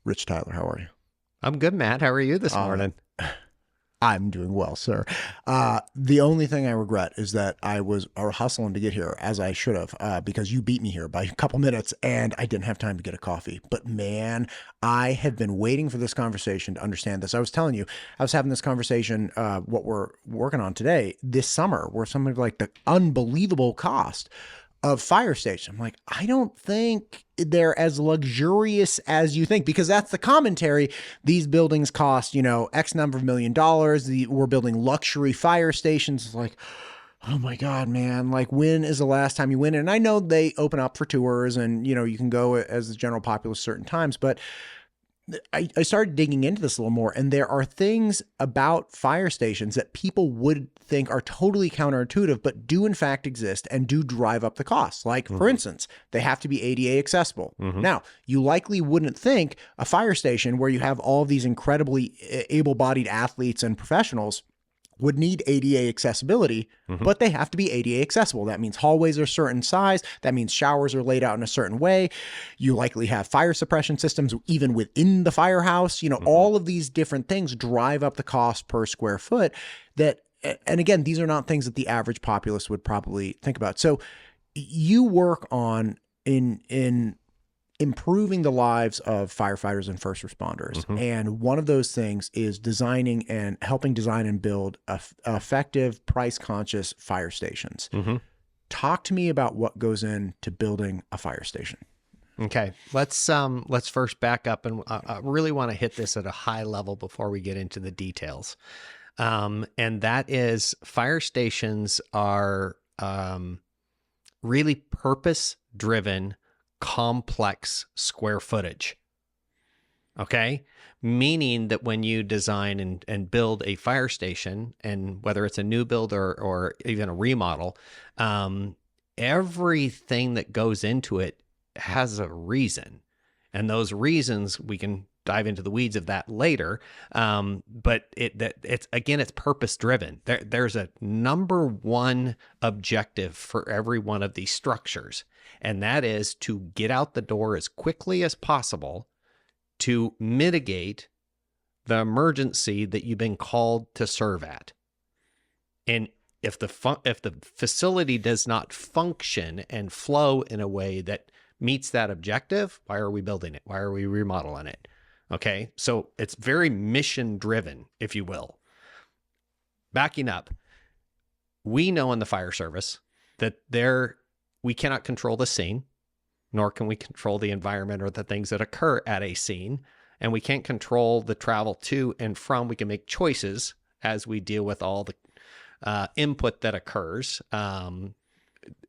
Rich Tyler, how are you? I'm good, Matt. How are you this morning? I'm doing well, sir. The only thing I regret is that I was hustling to get here, as I should have, because you beat me here by a couple minutes and I didn't have time to get a coffee. But man, I have been waiting for this conversation to understand this. I was telling you, I was having this conversation, what we're working on today, this summer, where something like the unbelievable cost of fire stations. I'm like, I don't think they're as luxurious as you think, because that's the commentary. These buildings cost, X number of $1 million. We're building luxury fire stations. It's like, oh my God, man, like when is the last time you went in? And I know they open up for tours and, you can go as the general populace certain times, but I started digging into this a little more, and there are things about fire stations that people would think are totally counterintuitive, but do in fact exist and do drive up the costs. Like, for instance, they have to be ADA accessible. Now, you likely wouldn't think a fire station where you have all of these incredibly able-bodied athletes and professionals would need ADA accessibility, but they have to be ADA accessible. That means hallways are a certain size. That means showers are laid out in a certain way. You likely have fire suppression systems even within the firehouse. All of these different things drive up the cost per square foot and again, these are not things that the average populace would probably think about. So you work on in improving the lives of firefighters and first responders. And one of those things is designing and helping design and build effective, price-conscious fire stations. Talk to me about what goes into building a fire station. Okay, let's first back up, and I really want to hit this at a high level before we get into the details. And that is, fire stations are really purpose-driven, complex square footage. Okay? Meaning that when you design and build a fire station, and whether it's a new build or even a remodel, everything that goes into it has a reason. And those reasons, we can dive into the weeds of that later. But it's purpose driven. There's a number one objective for every one of these structures, and that is to get out the door as quickly as possible to mitigate the emergency that you've been called to serve at. And if the facility does not function and flow in a way that meets that objective, why are we building it? Why are we remodeling it? Okay, so it's very mission driven, if you will. Backing up, we know in the fire service that we cannot control the scene, nor can we control the environment or the things that occur at a scene, and we can't control the travel to and from. We can make choices as we deal with all the input that occurs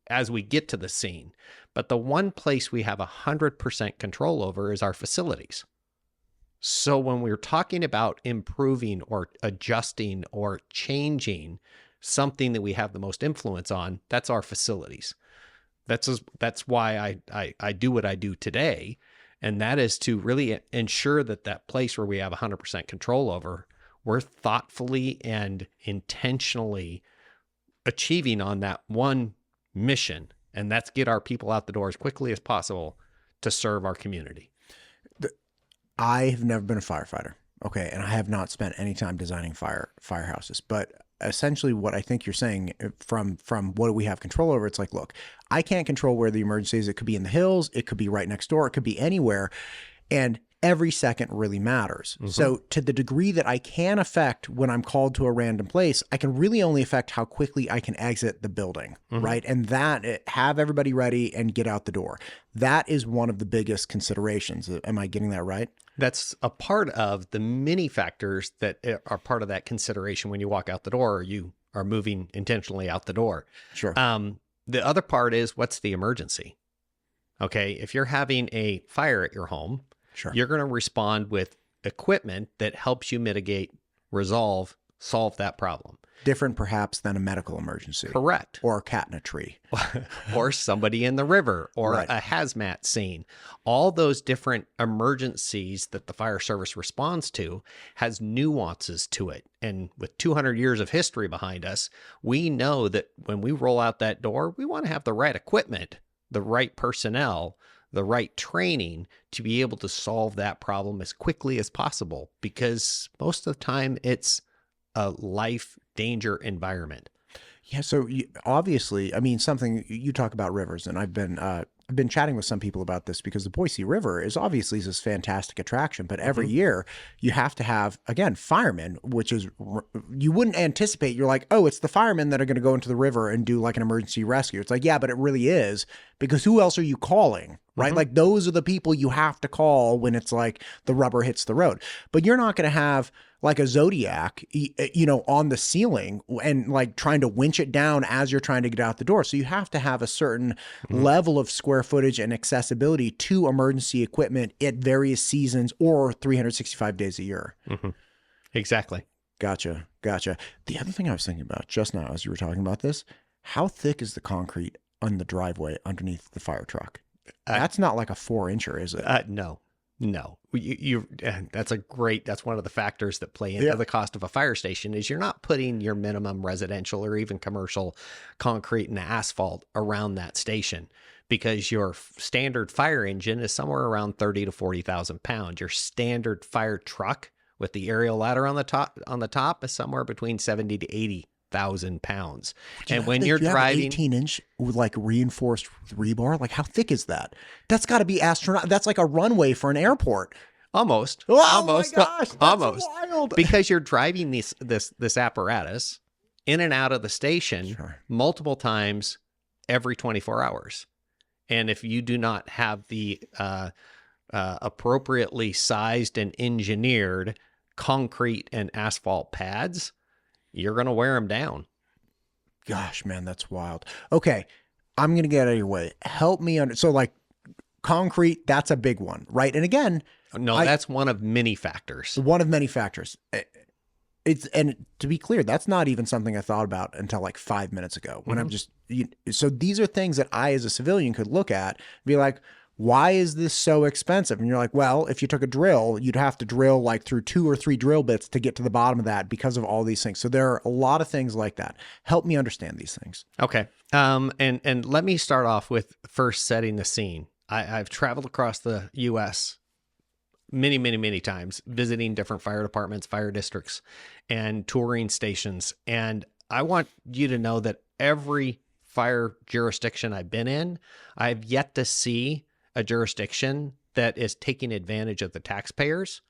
as we get to the scene. But the one place we have 100% control over is our facilities. So when we're talking about improving or adjusting or changing something that we have the most influence on, that's our facilities. That's why I do what I do today. And that is to really ensure that place where we have 100% control over, we're thoughtfully and intentionally achieving on that one mission. And that's get our people out the door as quickly as possible to serve our community. I have never been a firefighter, okay, and I have not spent any time designing firehouses. But essentially, what I think you're saying from what we have control over, it's like, look, I can't control where the emergency is. It could be in the hills, it could be right next door, it could be anywhere, and every second really matters. So to the degree that I can affect when I'm called to a random place, I can really only affect how quickly I can exit the building, right? And have everybody ready and get out the door. That is one of the biggest considerations. Am I getting that right? That's a part of the many factors that are part of that consideration when you walk out the door or you are moving intentionally out the door. Sure. The other part is, what's the emergency? Okay, if you're having a fire at your home, sure, you're going to respond with equipment that helps you mitigate, solve that problem. Different perhaps than a medical emergency. Correct. Or a cat in a tree. Or somebody in the river, or right, a hazmat scene. All those different emergencies that the fire service responds to has nuances to it. And with 200 years of history behind us, we know that when we roll out that door, we want to have the right equipment, the right personnel the right training to be able to solve that problem as quickly as possible, because most of the time it's a life danger environment. Yeah. So obviously, I mean, something you talk about rivers, and I've been chatting with some people about this because the Boise River is obviously this fantastic attraction, but every year you have to have, again, firemen, which is, you wouldn't anticipate. You're like, oh, it's the firemen that are going to go into the river and do like an emergency rescue. It's like, yeah, but it really is, because who else are you calling? Right? Like those are the people you have to call when it's like the rubber hits the road. But you're not going to have like a Zodiac, on the ceiling and like trying to winch it down as you're trying to get out the door. So you have to have a certain level of square footage and accessibility to emergency equipment at various seasons or 365 days a year. Exactly. Gotcha. The other thing I was thinking about just now as you were talking about this, how thick is the concrete on the driveway underneath the fire truck? That's not like a 4-incher, is it? No. That's one of the factors that play into the cost of a fire station, is you're not putting your minimum residential or even commercial concrete and asphalt around that station, because your standard fire engine is somewhere around 30 to 40,000 pounds. Your standard fire truck with the aerial ladder on the top is somewhere between 70 to 80,000 pounds. And when you're driving 18-inch with like reinforced rebar, like how thick is that? That's got to be astronaut. That's like a runway for an airport. Almost. Oh almost. my gosh, that's almost. wild. Because you're driving this apparatus in and out of the station multiple times every 24 hours. And if you do not have the appropriately sized and engineered concrete and asphalt pads, you're going to wear them down. Gosh, man, that's wild. Okay, I'm going to get out of your way. Help me so like concrete, that's a big one, right? And again, no, that's one of many factors. One of many factors. And to be clear, that's not even something I thought about until like 5 minutes ago when I'm just, so these are things that I, as a civilian, could look at and be like, why is this so expensive? And you're like, well, if you took a drill, you'd have to drill like through 2 or 3 drill bits to get to the bottom of that because of all these things. So there are a lot of things like that. Help me understand these things. Okay. And let me start off with first setting the scene. I've traveled across the U.S. many, many, many times, visiting different fire departments, fire districts, and touring stations. And I want you to know that every fire jurisdiction I've been in, I've yet to see a jurisdiction that is taking advantage of the taxpayers,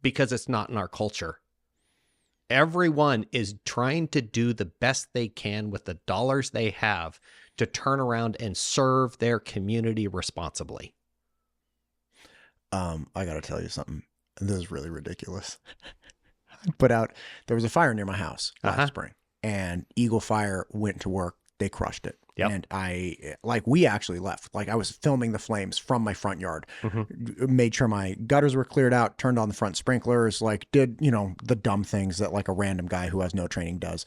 because it's not in our culture. Everyone is trying to do the best they can with the dollars they have to turn around and serve their community responsibly. I got to tell you something. This is really ridiculous. There was a fire near my house last spring, and Eagle Fire went to work. They crushed it. Yep. And we actually left. Like I was filming the flames from my front yard, made sure my gutters were cleared out, turned on the front sprinklers, like did, the dumb things that like a random guy who has no training does.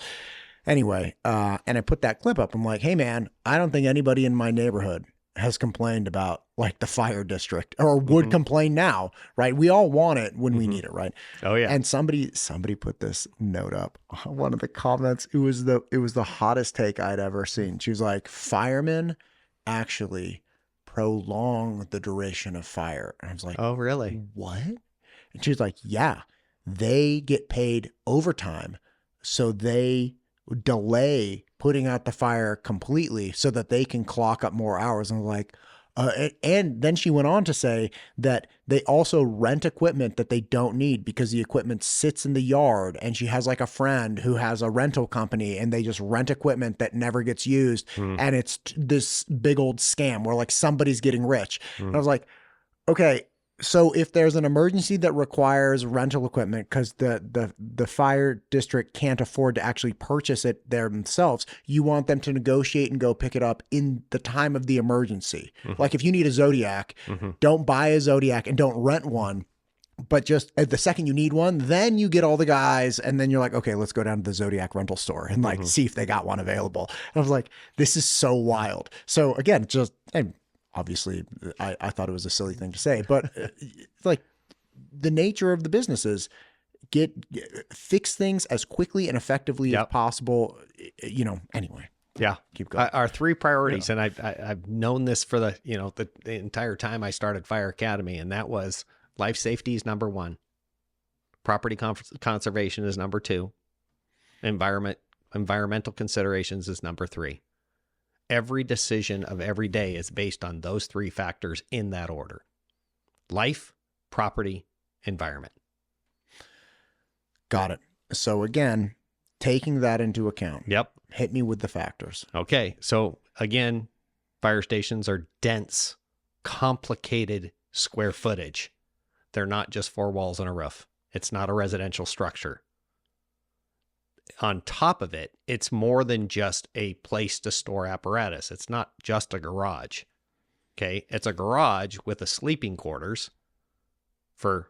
Anyway, and I put that clip up. I'm like, hey man, I don't think anybody in my neighborhood has complained about like the fire district or would complain now, right? We all want it when we need it, right? Oh yeah. And somebody put this note up. One of the comments, it was the hottest take I'd ever seen. She was like, firemen actually prolong the duration of fire. And I was like, oh really? What? And she was like, yeah, they get paid overtime, so they delay putting out the fire completely so that they can clock up more hours. And like, and then she went on to say that they also rent equipment that they don't need because the equipment sits in the yard. And she has like a friend who has a rental company, and they just rent equipment that never gets used. And it's this big old scam where like somebody's getting rich. And I was like, okay, so if there's an emergency that requires rental equipment because the fire district can't afford to actually purchase it themselves, you want them to negotiate and go pick it up in the time of the emergency. Like if you need a Zodiac, don't buy a Zodiac and don't rent one. But just at the second you need one, then you get all the guys, and then you're like, okay, let's go down to the Zodiac rental store and like see if they got one available. And I was like, this is so wild. So again, and obviously, I thought it was a silly thing to say, but like the nature of the business is fix things as quickly and effectively as possible, anyway. Yeah. Keep going. Our three priorities. And I've known this for the entire time I started Fire Academy. And that was life safety is number one. Property conservation is number two. Environmental considerations is number three. Every decision of every day is based on those three factors in that order: life, property, environment. Got it. So again, taking that into account. Yep. Hit me with the factors. Okay. So again, fire stations are dense, complicated square footage. They're not just four walls and a roof. It's not a residential structure. On top of it, it's more than just a place to store apparatus. It's not just a garage. Okay. It's a garage with a sleeping quarters for,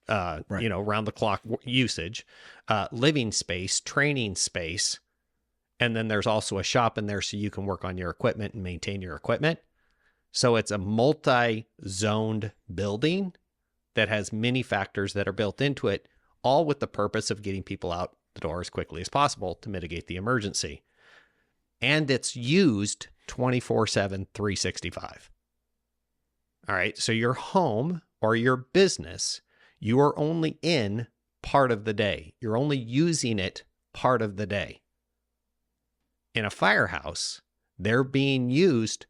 round the clock usage, living space, training space. And then there's also a shop in there so you can work on your equipment and maintain your equipment. So it's a multi-zoned building that has many factors that are built into it, all with the purpose of getting people out the door as quickly as possible to mitigate the emergency. And it's used 24/7, 365. All right. So your home or your business, you are only in part of the day. You're only using it part of the day. In a firehouse, they're being used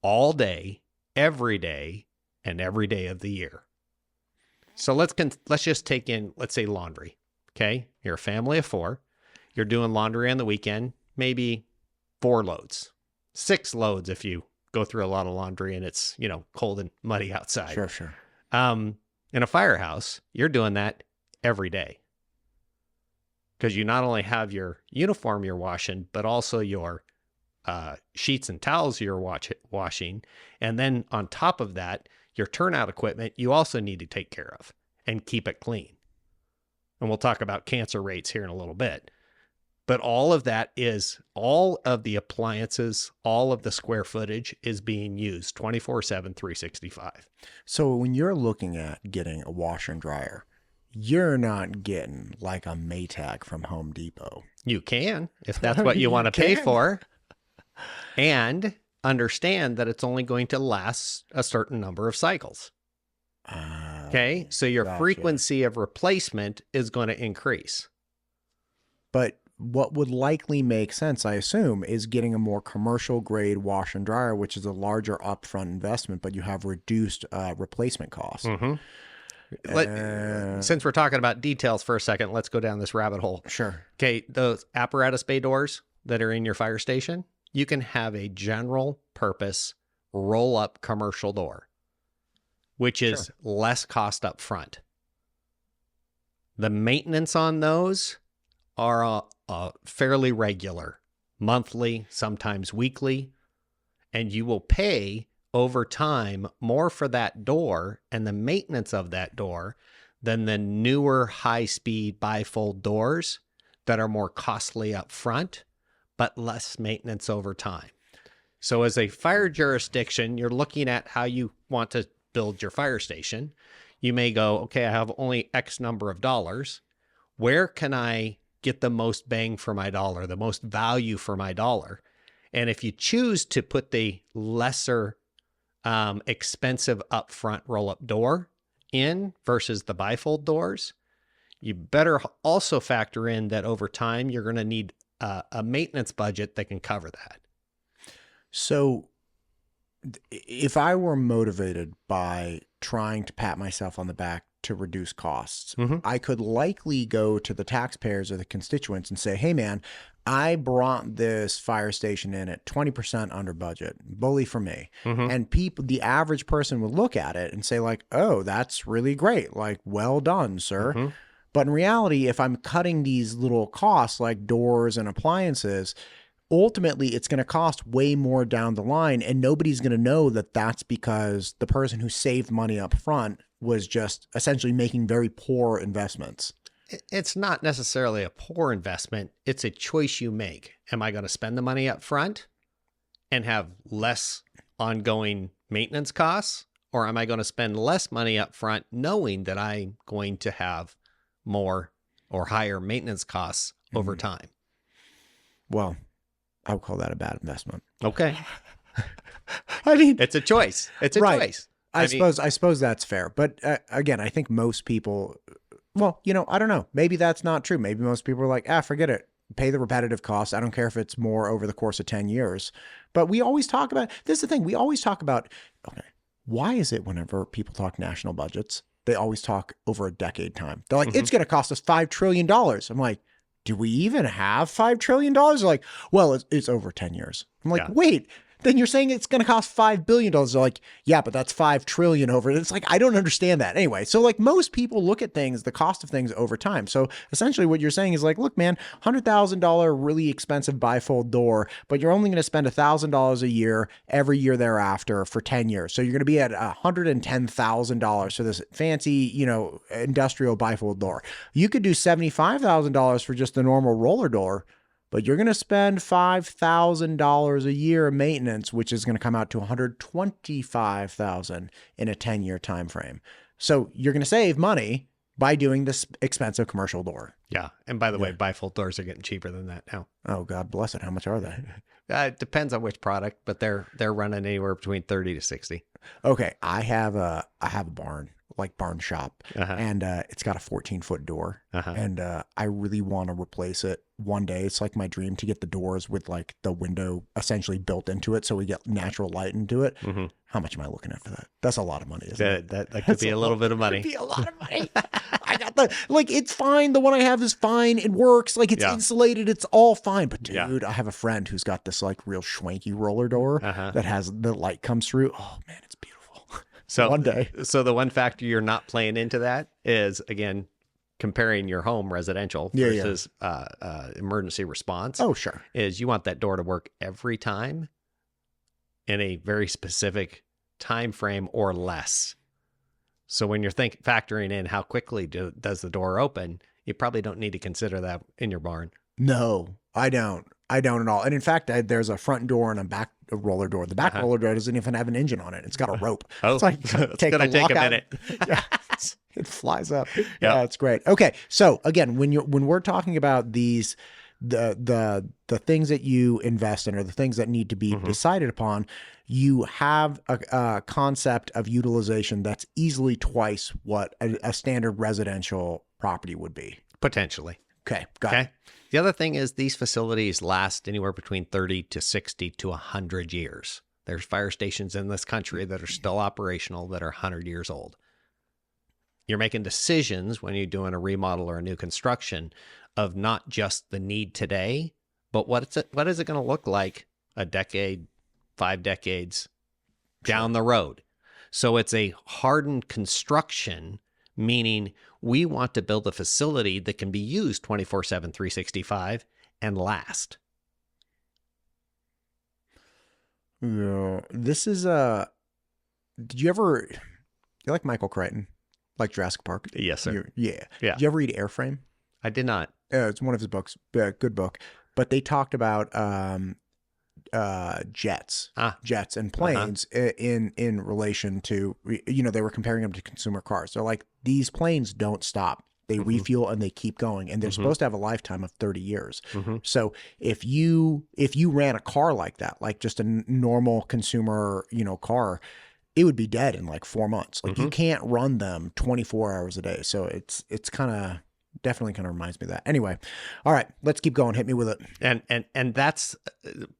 all day, and every day of the year. So let's just take in, let's say, laundry. Okay. You're a family of four. You're doing laundry on the weekend, maybe 4 loads, 6 loads if you go through a lot of laundry and it's, cold and muddy outside. Sure. In a firehouse, you're doing that every day. Because you not only have your uniform you're washing, but also your sheets and towels you're washing. And then on top of that, your turnout equipment, you also need to take care of and keep it clean. And we'll talk about cancer rates here in a little bit. But all of that is, all of the appliances, all of the square footage is being used 24/7, 365. So when you're looking at getting a washer and dryer, you're not getting like a Maytag from Home Depot. You can, if that's what you want to pay for. And understand that it's only going to last a certain number of cycles. Okay. So your frequency of replacement is going to increase. But what would likely make sense, I assume, is getting a more commercial grade wash and dryer, which is a larger upfront investment, but you have reduced replacement costs. Mm-hmm. Since we're talking about details for a second, let's go down this rabbit hole. Sure. Okay. Those apparatus bay doors that are in your fire station, you can have a general purpose roll up commercial door, which is less cost up front. The maintenance on those are fairly regular, monthly, sometimes weekly, and you will pay over time more for that door and the maintenance of that door than the newer high-speed bifold doors that are more costly up front, but less maintenance over time. So as a fire jurisdiction, you're looking at how you want to build your fire station. You may go, okay, I have only X number of dollars. Where can I get the most bang for my dollar, the most value for my dollar? And if you choose to put the lesser expensive upfront roll-up door in versus the bifold doors, you better also factor in that over time, you're going to need a maintenance budget that can cover that. So if I were motivated by trying to pat myself on the back to reduce costs, I could likely go to the taxpayers or the constituents and say, hey, man, I brought this fire station in at 20% under budget. Bully for me. And people, the average person would look at it and say like, oh, that's really great. Like, well done, sir. But in reality, if I'm cutting these little costs like doors and appliances, ultimately it's going to cost way more down the line, and nobody's going to know that that's because the person who saved money up front was just essentially making very poor investments. It's not necessarily a poor investment. It's a choice you make. Am I going to spend the money up front and have less ongoing maintenance costs? Or am I going to spend less money up front knowing that I'm going to have more or higher maintenance costs over time? Well, I would call that a bad investment. Okay. I mean, It's a choice. It's a right. choice. I suppose that's fair. But again, I think most people, well, I don't know. Maybe that's not true. Maybe most people are like, forget it. Pay the repetitive costs. I don't care if it's more over the course of 10 years. But we always talk about, this is the thing, we always talk about, okay, why is it whenever people talk national budgets, they always talk over a decade time? They're like, it's going to cost us $5 trillion. I'm like, do we even have $5 trillion? They're like, well, it's over 10 years. I'm like, wait. Then you're saying it's going to cost $5 billion. They're like, yeah, but that's $5 trillion over. It's like, I don't understand that. Anyway, so like most people look at things, the cost of things over time. So essentially what you're saying is like, look, man, $100,000 really expensive bifold door, but you're only going to spend $1,000 a year every year thereafter for 10 years. So you're going to be at $110,000 for this fancy, industrial bifold door. You could do $75,000 for just the normal roller door, but you're going to spend $5,000 a year in maintenance, which is going to come out to $125,000 in a 10-year time frame. So you're going to save money by doing this expensive commercial door. Yeah. And by the way, bifold doors are getting cheaper than that now. Oh, God bless it. How much are they? It depends on which product, but they're running anywhere between 30 to 60. Okay, I have a barn, like barn shop, and it's got a 14-foot door, and I really want to replace it one day. It's like my dream to get the doors with like the window essentially built into it, so we get natural light into it. How much am I looking at for that? That's a lot of money, isn't it? That could be a little bit of money. Could be a lot of money. I got it's fine. The one I have is fine. It works. Like it's insulated. It's all fine. But dude, I have a friend who's got this like real schwanky roller door that has the light comes through. Oh man, it's beautiful. So one day. So the one factor you're not playing into that is, again, comparing your home residential versus emergency response. Oh, sure. Is you want that door to work every time in a very specific time frame or less. So when you're factoring in how quickly does the door open, you probably don't need to consider that in your barn. No, I don't. I don't at all. And in fact, there's a front door and a back roller door. The back roller door doesn't even have an engine on it. It's got a rope. Oh, it's like it's going to take a minute. It flies up. Yeah, it's great. Okay. So again, when we're talking about these, the things that you invest in or the things that need to be decided upon, you have a concept of utilization that's easily twice what a standard residential property would be. Potentially. Okay. Got it. The other thing is these facilities last anywhere between 30 to 60 to 100 years. There's fire stations in this country that are still operational that are 100 years old. You're making decisions when you're doing a remodel or a new construction of not just the need today, but what is it going to look like a decade, 5 decades down the road? So it's a hardened construction, meaning we want to build a facility that can be used 24/7, 365 and last. Yeah. This is did you like Michael Crichton? Like Jurassic Park? Yes, sir. Yeah. Did you ever read Airframe? I did not. It's one of his books. Good book. But they talked about jets and planes in relation to, they were comparing them to consumer cars. They're like, these planes don't stop. They refuel and they keep going, and they're supposed to have a lifetime of 30 years. So if you ran a car like that, like just a normal consumer, car, it would be dead in like 4 months. Like you can't run them 24 hours a day. So it's definitely kind of reminds me of that. Anyway, all right, let's keep going. Hit me with it. And that's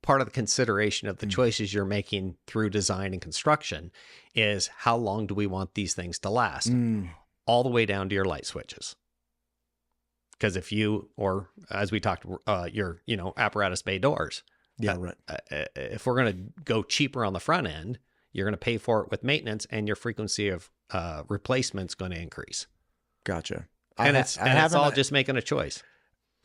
part of the consideration of the choices you're making through design and construction is how long do we want these things to last? All the way down to your light switches. Because if you, or as we talked, your, apparatus bay doors. Yeah, right. If we're going to go cheaper on the front end, you're going to pay for it with maintenance, and your frequency of replacement's going to increase. Gotcha. And it's all just making a choice.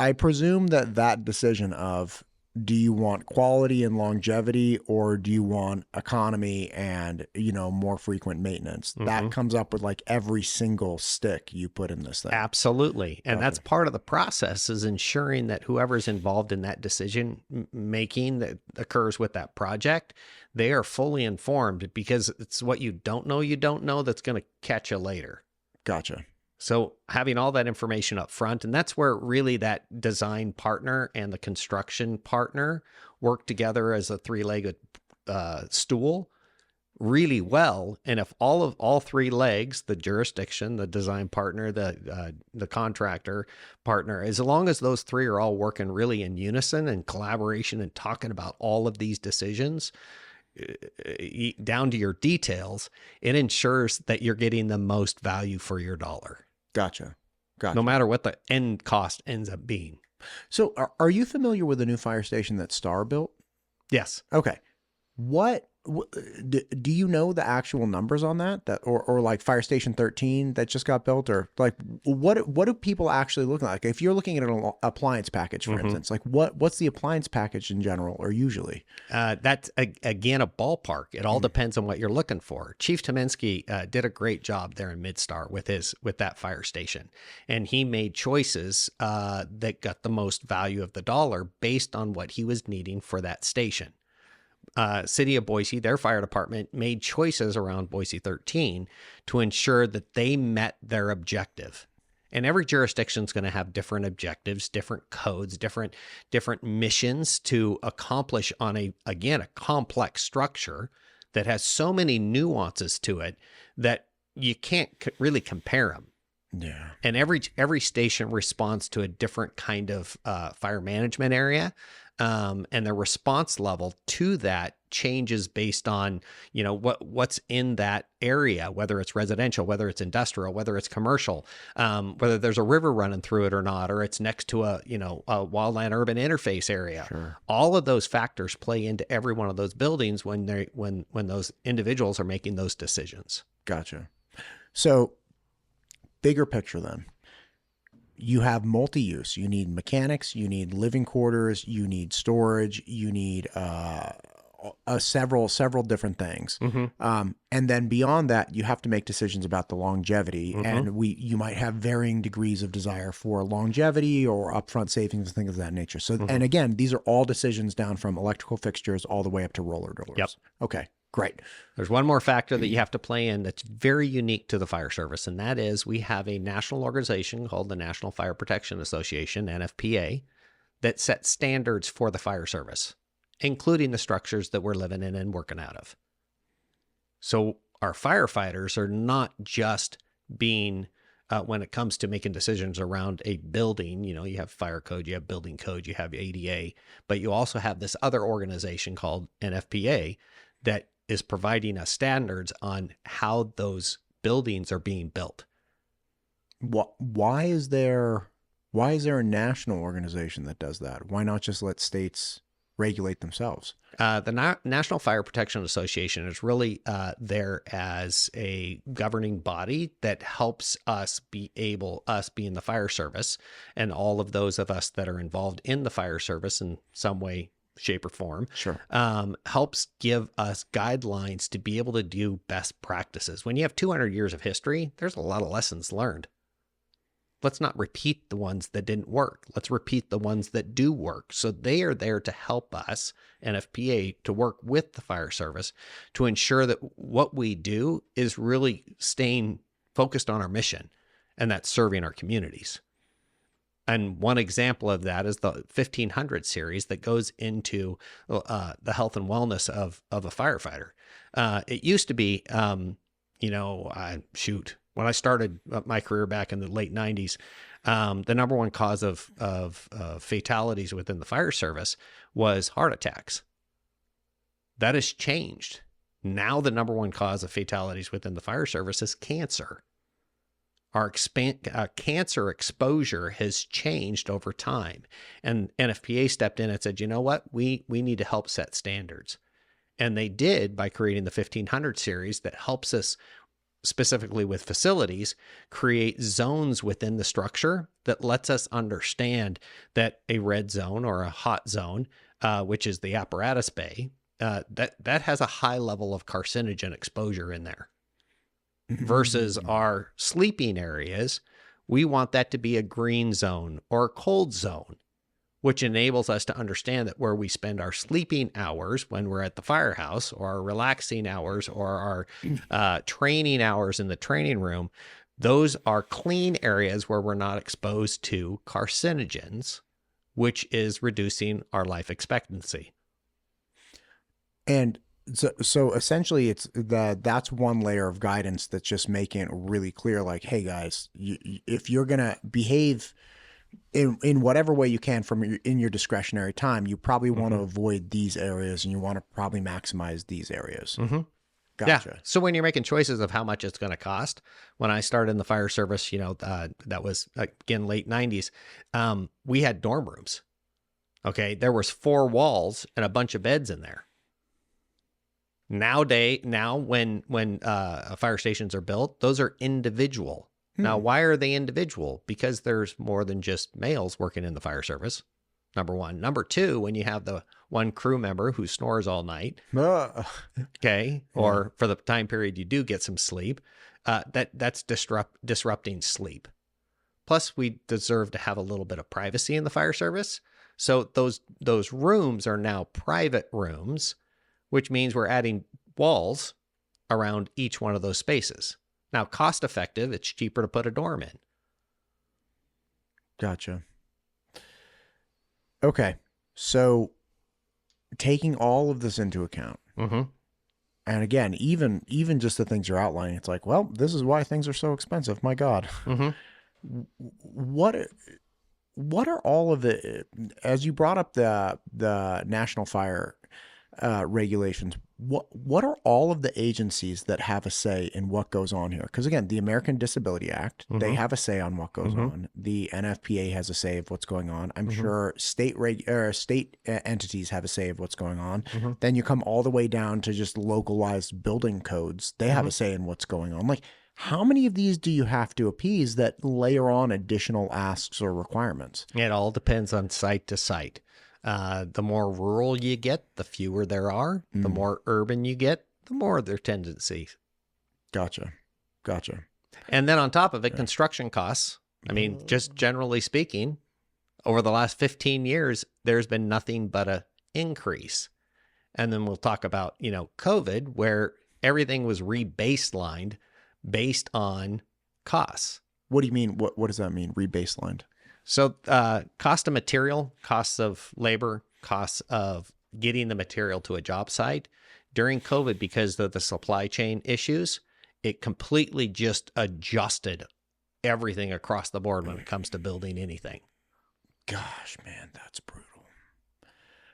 I presume that decision of, do you want quality and longevity, or do you want economy and, more frequent maintenance? That comes up with like every single stick you put in this thing. Absolutely. And that's part of the process, is ensuring that whoever's involved in that decision making that occurs with that project, they are fully informed, because it's what you don't know that's going to catch you later. Gotcha. So having all that information up front, and that's where really that design partner and the construction partner work together as a three-legged stool really well. And if all three legs, the jurisdiction, the design partner, the contractor partner, as long as those three are all working really in unison and collaboration and talking about all of these decisions down to your details, it ensures that you're getting the most value for your dollar. Gotcha. No matter what the end cost ends up being. So are you familiar with the new fire station that Star built? Yes. Okay. What do you know the actual numbers on that or like Fire Station 13 that just got built, or like what do people actually look like? If you're looking at an appliance package, for instance, like what's the appliance package in general or usually? That's again a ballpark. It all depends on what you're looking for. Chief Tominski did a great job there in Midstar with that fire station, and he made choices that got the most value of the dollar based on what he was needing for that station. City of Boise, their fire department made choices around Boise 13 to ensure that they met their objective. And every jurisdiction is going to have different objectives, different codes, different missions to accomplish on a complex structure that has so many nuances to it that you can't really compare them. Yeah. And every station responds to a different kind of fire management area. And the response level to that changes based on, what's in that area, whether it's residential, whether it's industrial, whether it's commercial, whether there's a river running through it or not, or it's next to a wildland urban interface area. Sure. All of those factors play into every one of those buildings when those individuals are making those decisions. Gotcha. So bigger picture then. You have multi-use. You need mechanics, you need living quarters, you need storage, you need several different things. And then beyond that, you have to make decisions about the longevity. And you might have varying degrees of desire for longevity or upfront savings and things of that nature. So, and again, these are all decisions down from electrical fixtures all the way up to roller drillers. Yep. Okay. Great. There's one more factor that you have to play in that's very unique to the fire service, and that is we have a national organization called the National Fire Protection Association, NFPA, that sets standards for the fire service, including the structures that we're living in and working out of. So our firefighters are not just being, when it comes to making decisions around a building, you have fire code, you have building code, you have ADA, but you also have this other organization called NFPA that is providing us standards on how those buildings are being built. Why is there a national organization that does that? Why not just let states regulate themselves? The National Fire Protection Association is really there as a governing body that helps us being the fire service, and all of those of us that are involved in the fire service in some way, shape, or form, sure, helps give us guidelines to be able to do best practices. When you have 200 years of history, there's a lot of lessons learned. Let's not repeat the ones that didn't work. Let's repeat the ones that do work. So they are there to help us, NFPA, to work with the fire service to ensure that what we do is really staying focused on our mission, and that's serving our communities. And one example of that is the 1500 series that goes into the health and wellness of a firefighter. It used to be, when I started my career back in the late 90s, the number one cause of fatalities within the fire service was heart attacks. That has changed. Now the number one cause of fatalities within the fire service is cancer. Our cancer exposure has changed over time. And NFPA stepped in and said, you know what, we need to help set standards. And they did by creating the 1500 series that helps us, specifically with facilities, create zones within the structure that lets us understand that a red zone or a hot zone, which is the apparatus bay, that has a high level of carcinogen exposure in there. Versus our sleeping areas, we want that to be a green zone or a cold zone, which enables us to understand that where we spend our sleeping hours when we're at the firehouse, or our relaxing hours, or our training hours in the training room, those are clean areas where we're not exposed to carcinogens, which is reducing our life expectancy. And so essentially that's one layer of guidance that's just making it really clear, like, hey guys, if you're going to behave in whatever way you can in your discretionary time, you probably want to avoid these areas and you want to probably maximize these areas. Gotcha. Yeah. So when you're making choices of how much it's going to cost, when I started in the fire service, that was again late 90s, we had dorm rooms. Okay, there was 4 walls and a bunch of beds in there. Now when fire stations are built, those are individual. Now, why are they individual? Because there's more than just males working in the fire service. Number one. Number two, when you have the one crew member who snores all night, okay, or for the time period you do get some sleep, that's disrupting sleep. Plus, we deserve to have a little bit of privacy in the fire service. So those rooms are now private rooms, which means we're adding walls around each one of those spaces. Now, cost effective, it's cheaper to put a dorm in. Gotcha. Okay. So taking all of this into account, and again, even just the things you're outlining, it's like, well, this is why things are so expensive. My God. What are all of the, as you brought up the national fire regulations, what are all of the agencies that have a say in what goes on here? Because again, the American Disability Act, they have a say on what goes on. The NFPA has a say of what's going on. I'm sure state entities have a say of what's going on. Then you come all the way down to just localized building codes. They have a say in what's going on. Like, how many of these do you have to appease that layer on additional asks or requirements? It all depends on site to site. The more rural you get, the fewer there are. The more urban you get, the more their tendencies. Gotcha. And then on top of it, construction costs. I mean, just generally speaking, over the last 15 years, there's been nothing but a increase. And then we'll talk about, COVID, where everything was rebaselined based on costs. What do you mean? What does that mean? Rebaselined? So cost of material, costs of labor, costs of getting the material to a job site. During COVID, because of the supply chain issues, it completely just adjusted everything across the board when it comes to building anything. Gosh, man, that's brutal.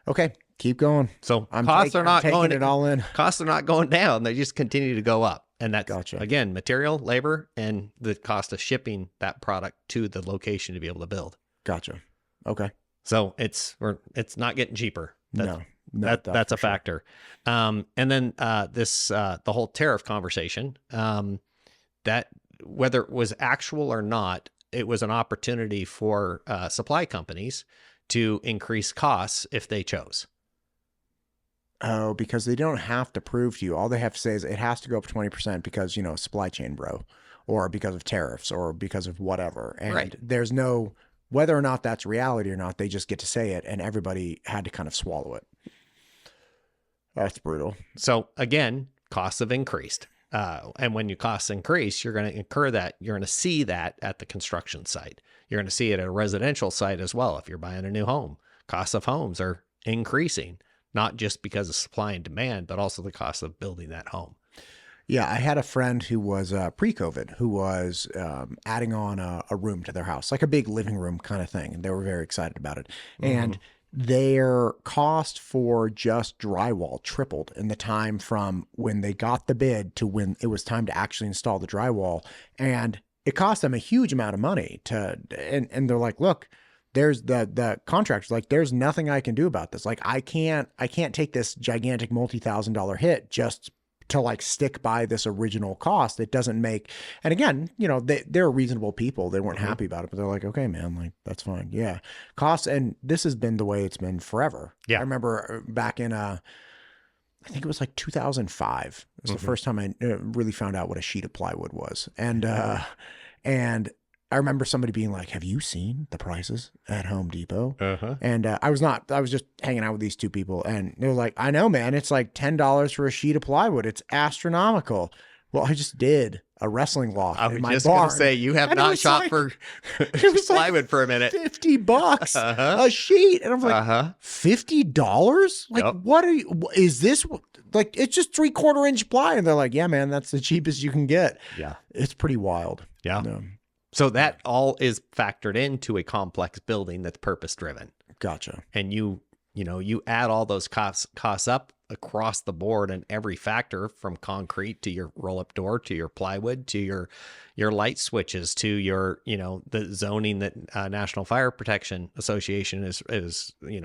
Okay, keep going. So I'm costs are not taking going it all in. Costs are not going down. They just continue to go up. And that's, Gotcha. Again, material, labor, and the cost of shipping that product to the location to be able to build. Gotcha. Okay. So it's not getting cheaper. That's a factor. And then the whole tariff conversation, that whether it was actual or not, it was an opportunity for supply companies to increase costs if they chose. Oh, because they don't have to prove to you. All they have to say is it has to go up 20% because, supply chain, bro, or because of tariffs or because of whatever. And there's no, whether or not that's reality or not, they just get to say it, and everybody had to kind of swallow it. That's brutal. So again, costs have increased. And when your costs increase, you're going to incur that. You're going to see that at the construction site. You're going to see it at a residential site as well. If you're buying a new home, costs of homes are increasing. Not just because of supply and demand, but also the cost of building that home. Yeah, I had a friend who was pre-COVID who was adding on a room to their house, like a big living room kind of thing. And they were very excited about it. And their cost for just drywall tripled in the time from when they got the bid to when it was time to actually install the drywall. And it cost them a huge amount of money and they're like, look, there's the contractor's like, there's nothing I can do about this. Like, I can't take this gigantic multi-$1,000 hit just to like stick by this original cost. It doesn't make, and again, they're reasonable people. They weren't happy about it, but they're like, okay, man, like that's fine. Yeah. Costs. And this has been the way it's been forever. Yeah. I remember back in, I think it was like 2005. It was the first time I really found out what a sheet of plywood was. And I remember somebody being like, have you seen the prices at Home Depot? And I was just hanging out with these two people and they were like, I know, man, it's like $10 for a sheet of plywood. It's astronomical. Well, I just did. a wrestling loft I in was my just going barn. to say, you have And it not was shot like- for it was like plywood for a minute. $50 Uh-huh. a sheet. And I'm like, Uh-huh. $50? Like, Yep. what are you, is this like, it's just 3/4 inch ply. And they're like, yeah, man, that's the cheapest you can get. Yeah. It's pretty wild. Yeah. So that all is factored into a complex building that's purpose driven. Gotcha. And you add all those costs up across the board, and every factor from concrete to your roll-up door to your plywood to your light switches to your the zoning that National Fire Protection Association is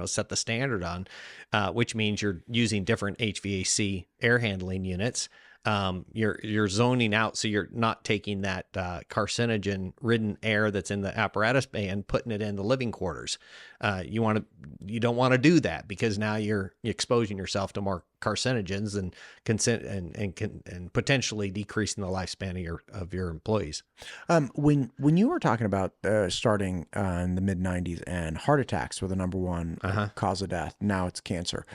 set the standard on, which means you're using different HVAC air handling units. You're zoning out, so you're not taking that carcinogen ridden air that's in the apparatus bay and putting it in the living quarters. You don't want to do that, because now you're exposing yourself to more carcinogens and potentially decreasing the lifespan of your employees. When you were talking about starting in the mid 90s and heart attacks were the number one cause of death, now it's cancer.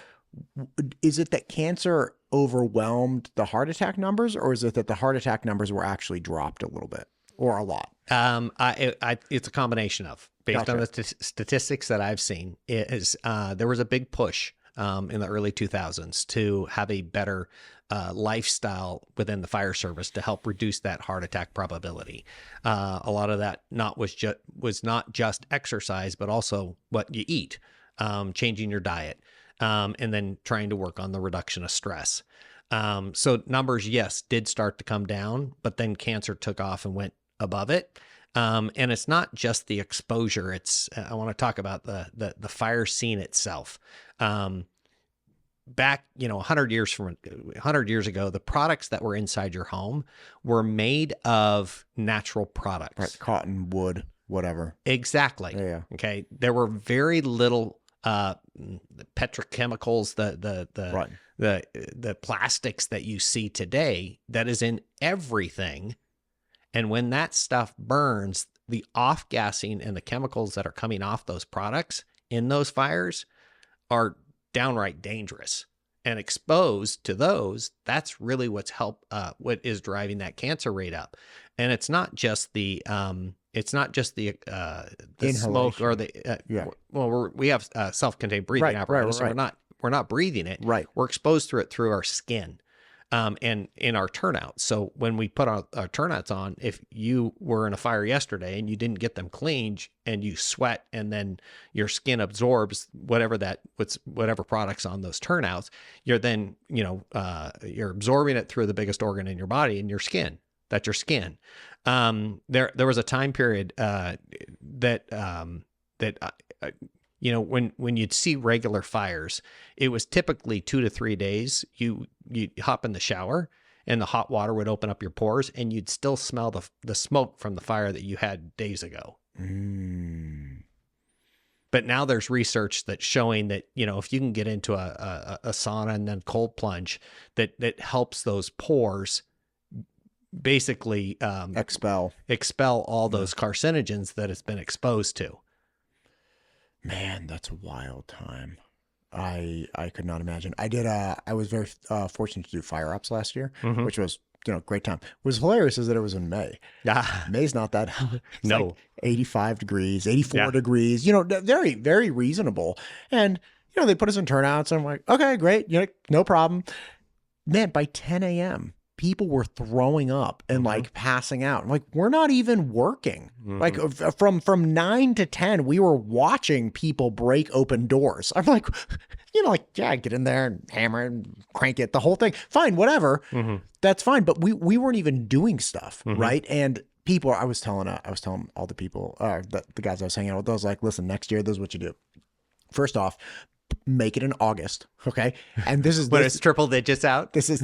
Is it that cancer overwhelmed the heart attack numbers, or is it that the heart attack numbers were actually dropped a little bit or a lot? It's a combination of, based Gotcha. on the statistics that I've seen, is there was a big push in the early 2000s to have a better lifestyle within the fire service to help reduce that heart attack probability. A lot of that was not just exercise, but also what you eat, changing your diet. And then trying to work on the reduction of stress. So numbers, yes, did start to come down, but then cancer took off and went above it. And it's not just the exposure. I want to talk about the fire scene itself. Back, 100 years ago, the products that were inside your home were made of natural products. Right, cotton, wood, whatever. Exactly. Yeah. Okay. There were very little petrochemicals, the plastics that you see today that is in everything. And when that stuff burns, the off-gassing and the chemicals that are coming off those products in those fires are downright dangerous. And exposed to those, that's really what is driving that cancer rate up. And it's not just the smoke or we have self-contained breathing apparatus. So we're not breathing it. Right. We're exposed through our skin, and in our turnouts. So when we put our turnouts on, if you were in a fire yesterday and you didn't get them cleaned and you sweat, and then your skin absorbs whatever products on those turnouts, you're then you're absorbing it through the biggest organ in your body, in your skin. That's your skin. There was a time period when you'd see regular fires, it was typically 2 to 3 days. You hop in the shower and the hot water would open up your pores, and you'd still smell the smoke from the fire that you had days ago. But now there's research that's showing that, if you can get into a sauna and then cold plunge, that helps those pores basically expel all those carcinogens that it's been exposed to. Man, that's a wild time. I could not imagine. I was very fortunate to do fire ops last year, which was great time. What was hilarious is that it was in May. May's not that hot. No. Like 85 degrees, 84 degrees, very, very reasonable. And, they put us in turnouts, and I'm like, okay, great. No problem. Man, by 10 a.m., people were throwing up and like passing out. I'm like, we're not even working. Like from 9 to 10, we were watching people break open doors. I'm like, get in there and hammer and crank it, the whole thing. Fine, whatever. That's fine. But we weren't even doing stuff, right? And people, I was telling all the people, the guys I was hanging out with, I was like, listen, next year, this is what you do. First off, make it in August, okay? And this is when it's triple digits out. This is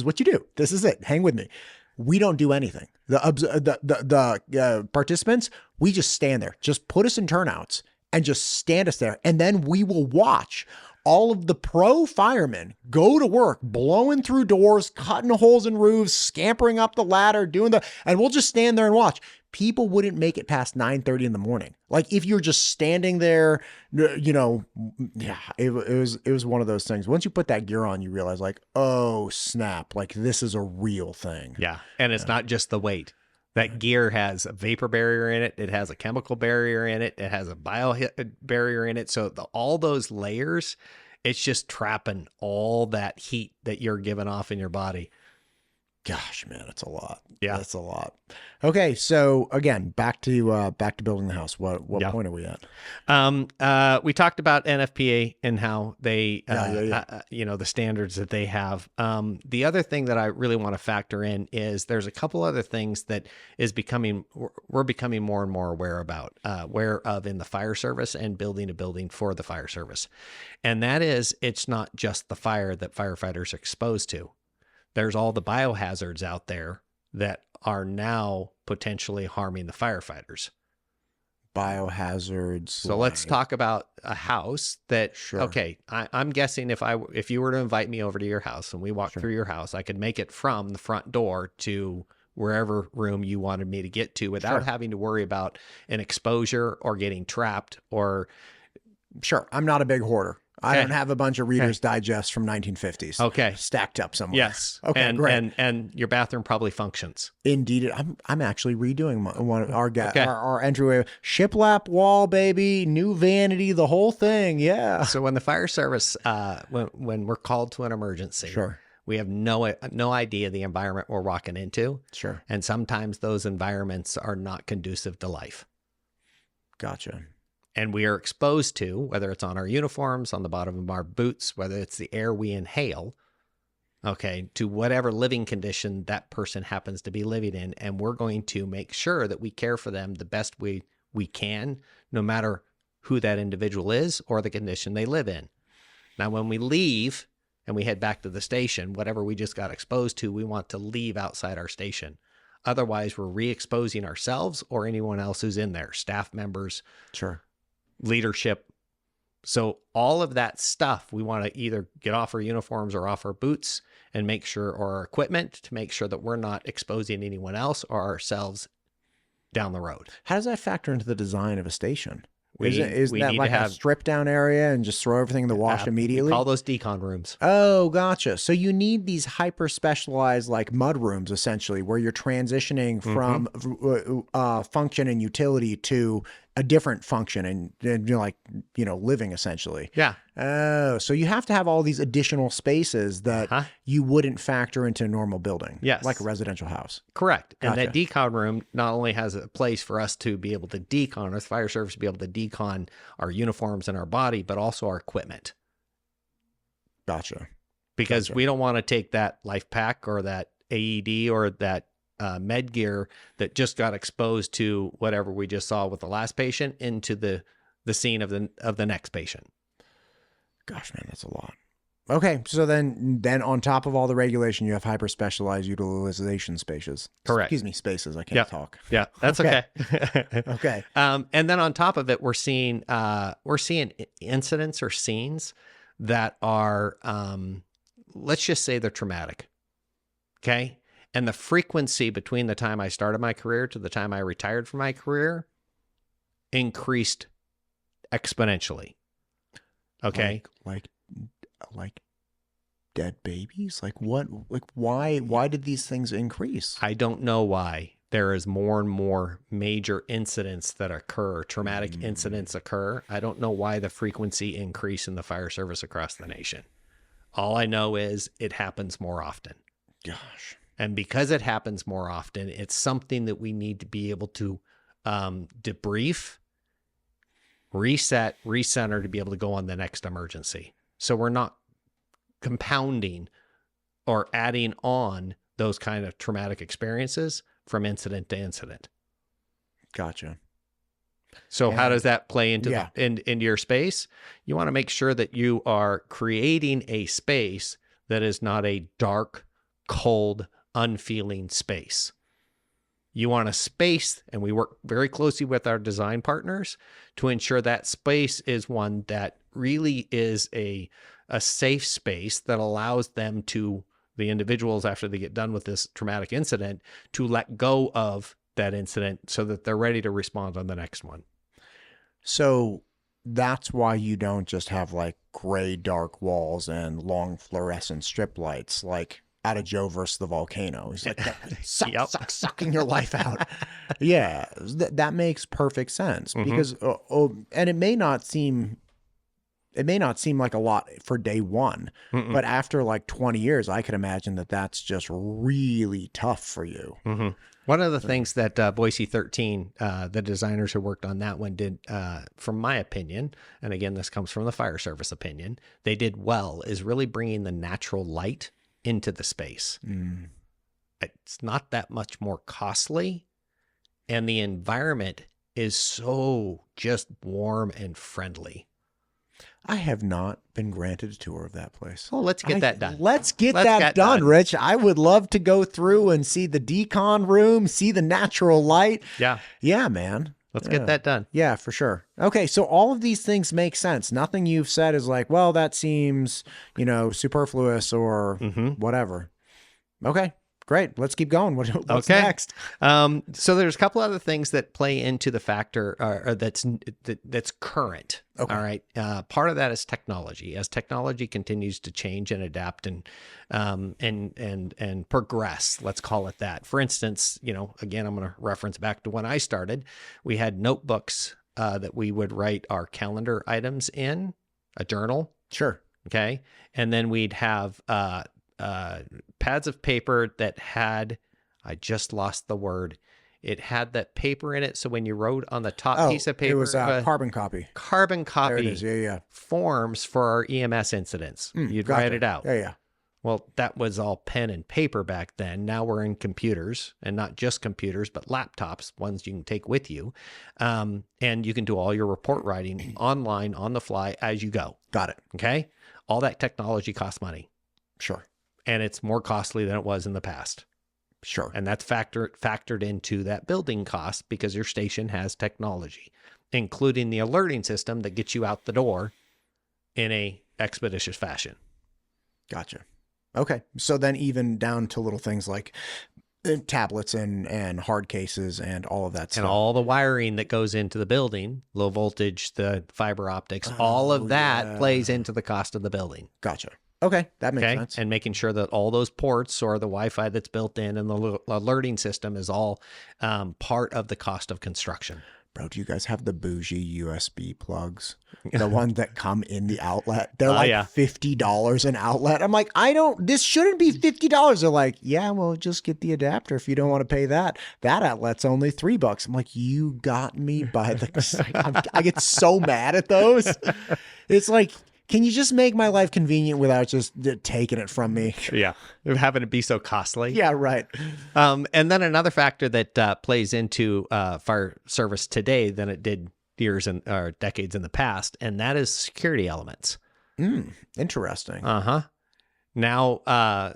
what you do. This is it. Hang with me. We don't do anything. The participants, we just stand there. Just put us in turnouts and just stand us there, and then we will watch all of the pro firemen go to work, blowing through doors, cutting holes in roofs, scampering up the ladder, and we'll just stand there and watch. People wouldn't make it past 9:30 in the morning. Like if you're just standing there, yeah, it was one of those things. Once you put that gear on, you realize like, oh snap, like this is a real thing. Yeah. And it's not just the weight. That gear has a vapor barrier in it. It has a chemical barrier in it. It has a bio barrier in it. So all those layers, it's just trapping all that heat that you're giving off in your body. Gosh, man, it's a lot. Yeah, that's a lot. Okay, so again, back to building the house. What point are we at? We talked about NFPA and how they, the standards that they have. The other thing that I really want to factor in is there's a couple other things that we're becoming more and more aware of in the fire service and building a building for the fire service, and that is it's not just the fire that firefighters are exposed to. There's all the biohazards out there that are now potentially harming the firefighters. Biohazards. So let's talk about a house that, Sure. Okay, I'm guessing if you were to invite me over to your house and we walked through your house, I could make it from the front door to wherever room you wanted me to get to without having to worry about an exposure or getting trapped or... Sure. I'm not a big hoarder. I don't have a bunch of Reader's Digests from 1950s. Stacked up somewhere. Yes. Okay, great. And your bathroom probably functions. Indeed. I'm actually redoing our entryway. Shiplap wall, baby, new vanity, the whole thing. Yeah. So when the fire service, when we're called to an emergency, we have no idea the environment we're walking into. Sure. And sometimes those environments are not conducive to life. Gotcha. And we are exposed to, whether it's on our uniforms, on the bottom of our boots, whether it's the air we inhale, to whatever living condition that person happens to be living in. And we're going to make sure that we care for them the best we can, no matter who that individual is or the condition they live in. Now, when we leave and we head back to the station, whatever we just got exposed to, we want to leave outside our station. Otherwise, we're re-exposing ourselves or anyone else who's in there, staff members. Leadership. So all of that stuff, we want to either get off our uniforms or off our boots and make sure, or our equipment, to make sure that we're not exposing anyone else or ourselves down the road. How does that factor into the design of a station? We Isn't that need like to have a strip down area and just throw everything in the wash immediately? We call those decon rooms. Oh, gotcha. So you need these hyper specialized like mud rooms essentially, where you're transitioning from function and utility to a different function and you're like, living essentially. Yeah. Oh, so you have to have all these additional spaces that you wouldn't factor into a normal building. Yes. Like a residential house. Correct. Gotcha. And that decon room not only has a place for us to be able to decon, or the fire service to be able to decon our uniforms and our body, but also our equipment. Gotcha. Because we don't want to take that life pack or that AED or that med gear that just got exposed to whatever we just saw with the last patient into the scene of the next patient. Gosh, man, that's a lot. Okay, so then on top of all the regulation, you have hyper specialized utilization spaces. Correct. Excuse me, spaces. I can't talk. Yeah, that's okay. Okay. And then on top of it, we're seeing incidents or scenes that are, let's just say they're traumatic. Okay. And the frequency between the time I started my career to the time I retired from my career increased exponentially. Okay. Like dead babies? Like what? Like why did these things increase? I don't know why. There is more and more major incidents that occur, traumatic incidents occur. I don't know why the frequency increase in the fire service across the nation. All I know is it happens more often. Gosh. And because it happens more often, it's something that we need to be able to debrief, reset, recenter to be able to go on the next emergency. So we're not compounding or adding on those kind of traumatic experiences from incident to incident. Gotcha. So how does that play into into your space? You want to make sure that you are creating a space that is not a dark, cold, unfeeling space. You want a space, and we work very closely with our design partners to ensure that space is one that really is a safe space that allows them the individuals, after they get done with this traumatic incident, to let go of that incident so that they're ready to respond on the next one. So that's why you don't just have like gray, dark walls and long fluorescent strip lights like out of Joe versus the volcano. He's like, sucking your life out. Yeah, that makes perfect sense because, and it may not seem like a lot for day one, but after like 20 years, I could imagine that that's just really tough for you. One of the things that Boise 13, the designers who worked on that one did, from my opinion, and again, this comes from the fire service opinion, they did well, is really bringing the natural light into the space. It's not that much more costly, and the environment is so just warm and friendly. I have not been granted a tour of that place. Well, let's get that done. Let's get that done, Rich. I would love to go through and see the decon room, see the natural light. Yeah. Yeah, man. Let's get that done. Yeah, for sure. Okay, so all of these things make sense. Nothing you've said is like, well, that seems, superfluous or whatever. Okay, great. Let's keep going. What's next? So there's a couple other things that play into the factor or that's current. Okay. All right. Part of that is technology. As technology continues to change and adapt and progress, let's call it that. For instance, again, I'm going to reference back to when I started. We had notebooks that we would write our calendar items in, a journal. Sure. Okay. And then we'd have pads of paper that had, I just lost the word. It had that paper in it. So when you wrote on the top piece of paper, it was carbon copy. Carbon copy. There it is. Yeah. Forms for our EMS incidents. You'd write it out. Yeah. Well, that was all pen and paper back then. Now we're in computers, and not just computers, but laptops, ones you can take with you. And you can do all your report writing online on the fly as you go. Got it. Okay. All that technology costs money. Sure. And it's more costly than it was in the past. Sure. And that's factored into that building cost because your station has technology, including the alerting system that gets you out the door in a expeditious fashion. Gotcha. Okay. So then even down to little things like tablets and hard cases and all of that stuff. And all the wiring that goes into the building, low voltage, the fiber optics, all of that plays into the cost of the building. Gotcha. Okay, that makes sense. And making sure that all those ports or the Wi-Fi that's built in and the alerting system is all part of the cost of construction. Bro, do you guys have the bougie USB plugs? The ones that come in the outlet? They're like $50 an outlet. I'm like, this shouldn't be $50. They're like, yeah, well, just get the adapter if you don't want to pay that. That outlet's only $3. I'm like, you got me by the... I get so mad at those. It's like... Can you just make my life convenient without just taking it from me? Yeah. Having it be so costly. Yeah, right. And then another factor that plays into fire service today than it did years or decades in the past, and that is security elements. Interesting. Now,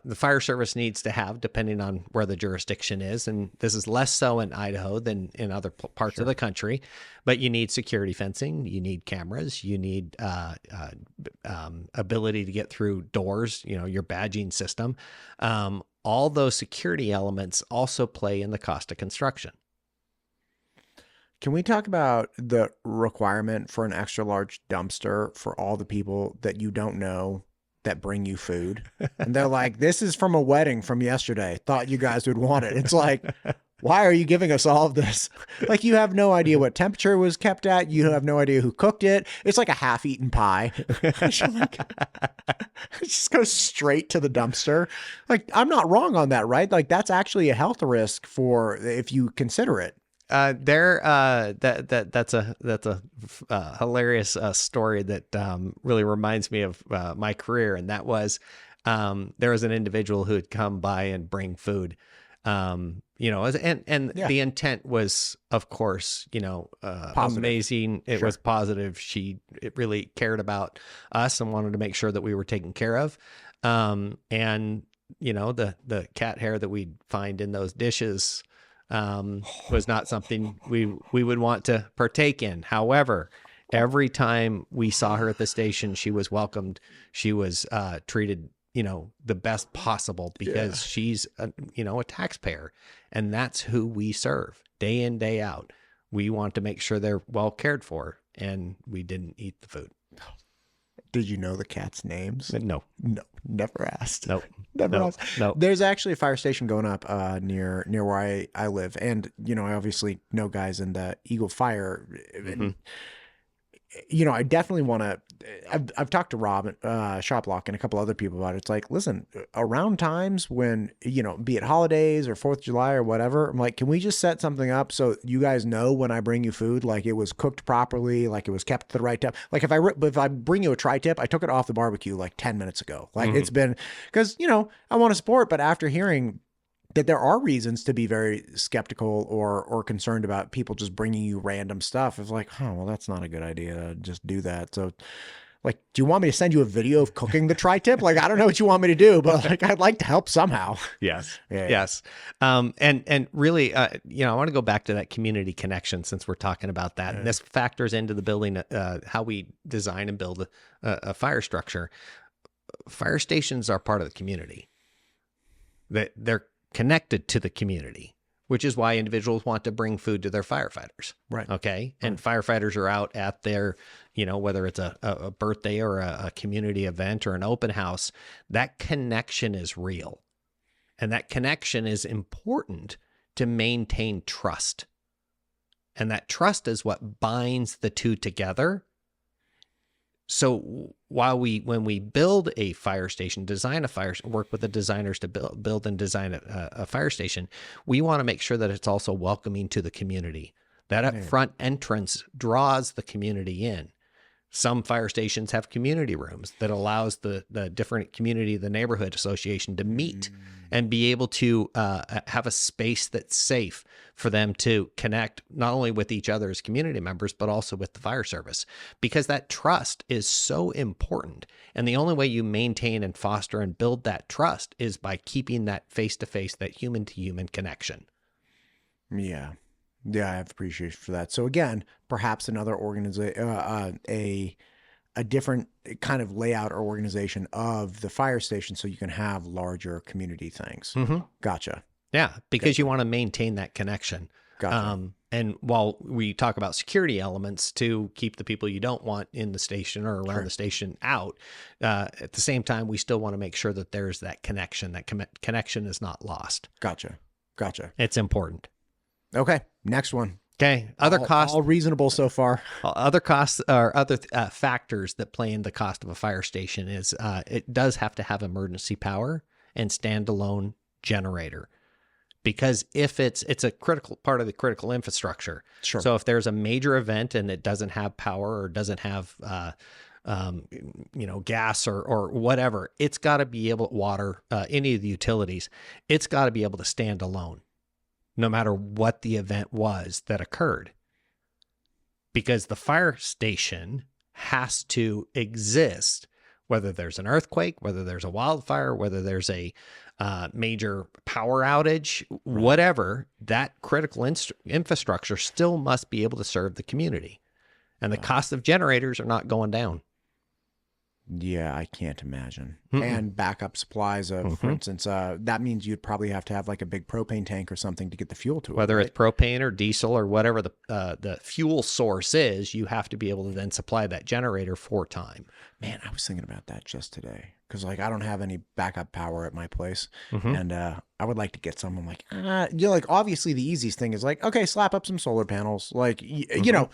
the fire service needs to have, depending on where the jurisdiction is, and this is less so in Idaho than in other parts of the country, but you need security fencing, you need cameras, you need ability to get through doors, your badging system. All those security elements also play in the cost of construction. Can we talk about the requirement for an extra large dumpster for all the people that you don't know that bring you food? And they're like, this is from a wedding from yesterday. Thought you guys would want it. It's like, why are you giving us all of this? Like, you have no idea what temperature was kept at. You have no idea who cooked it. It's like a half-eaten pie. It just goes straight to the dumpster. Like, I'm not wrong on that, right? Like, that's actually a health risk for if you consider it. That's a hilarious story that really reminds me of my career, and that was there was an individual who had come by and bring food, and the intent was, of course, amazing. It was positive. It really cared about us and wanted to make sure that we were taken care of, and the cat hair that we'd find in those dishes was not something we would want to partake in. However, Every time we saw her at the station, she was welcomed. She was treated, the best possible because she's, a taxpayer. And that's who we serve day in, day out. We want to make sure they're well cared for, and we didn't eat the food. Did you know the cats' names? No. No, never asked. Nope. Never asked. No. There's actually a fire station going up near where I live. And, I obviously know guys in the Eagle Fire. And, I definitely want to, I've talked to Rob, Shoplock, and a couple other people about it. It's like, listen, around times when, be it holidays or 4th of July or whatever, I'm like, can we just set something up so you guys know when I bring you food, like it was cooked properly, like it was kept at the right time. Like if I bring you a tri-tip, I took it off the barbecue like 10 minutes ago. Like it's been, because, I want to support, but after hearing that there are reasons to be very skeptical or concerned about people just bringing you random stuff. It's like, oh, well, that's not a good idea to just do that. So like, do you want me to send you a video of cooking the tri-tip? Like, I don't know what you want me to do, but like, I'd like to help somehow. Yes. Yeah. Yes. And really, I want to go back to that community connection since we're talking about that. And this factors into the building, how we design and build a fire structure. Fire stations are part of the community. They're connected to the community, which is why individuals want to bring food to their firefighters. Right. Okay. And firefighters are out at their, whether it's a birthday or a community event or an open house, that connection is real. And that connection is important to maintain trust. And that trust is what binds the two together. So when we build a fire station, work with the designers to build and design a fire station, we want to make sure that it's also welcoming to the community. That up front entrance draws the community in. Some fire stations have community rooms that allows the different community, the neighborhood association to meet and be able to have a space that's safe for them to connect not only with each other as community members, but also with the fire service, because that trust is so important. And the only way you maintain and foster and build that trust is by keeping that face-to-face, that human-to-human connection. Yeah. Yeah, I have appreciation for that. So again, perhaps another organization, a different kind of layout or organization of the fire station so you can have larger community things. Gotcha. Yeah, because you want to maintain that connection. Gotcha. And while we talk about security elements to keep the people you don't want in the station or around the station out, at the same time, we still want to make sure that there's that connection. That connection is not lost. Gotcha. It's important. Okay, next one. Okay, other costs. All reasonable so far. Other costs or other factors that play in the cost of a fire station is it does have to have emergency power and standalone generator. Because if it's a critical part of the critical infrastructure. Sure. So if there's a major event and it doesn't have power or doesn't have gas or whatever, it's got to be able to water, any of the utilities. It's got to be able to stand alone, no matter what the event was that occurred. Because the fire station has to exist, whether there's an earthquake, whether there's a wildfire, whether there's a major power outage, whatever, that critical infrastructure still must be able to serve the community. And the cost of generators are not going down. Yeah, I can't imagine. And backup supplies of, for instance, that means you'd probably have to have like a big propane tank or something to get the fuel to it. Whether it's propane or diesel or whatever the fuel source is, you have to be able to then supply that generator for time. Man, I was thinking about that just today because like I don't have any backup power at my place, and I would like to get some. I'm like, like obviously the easiest thing is like, okay, slap up some solar panels, like you know.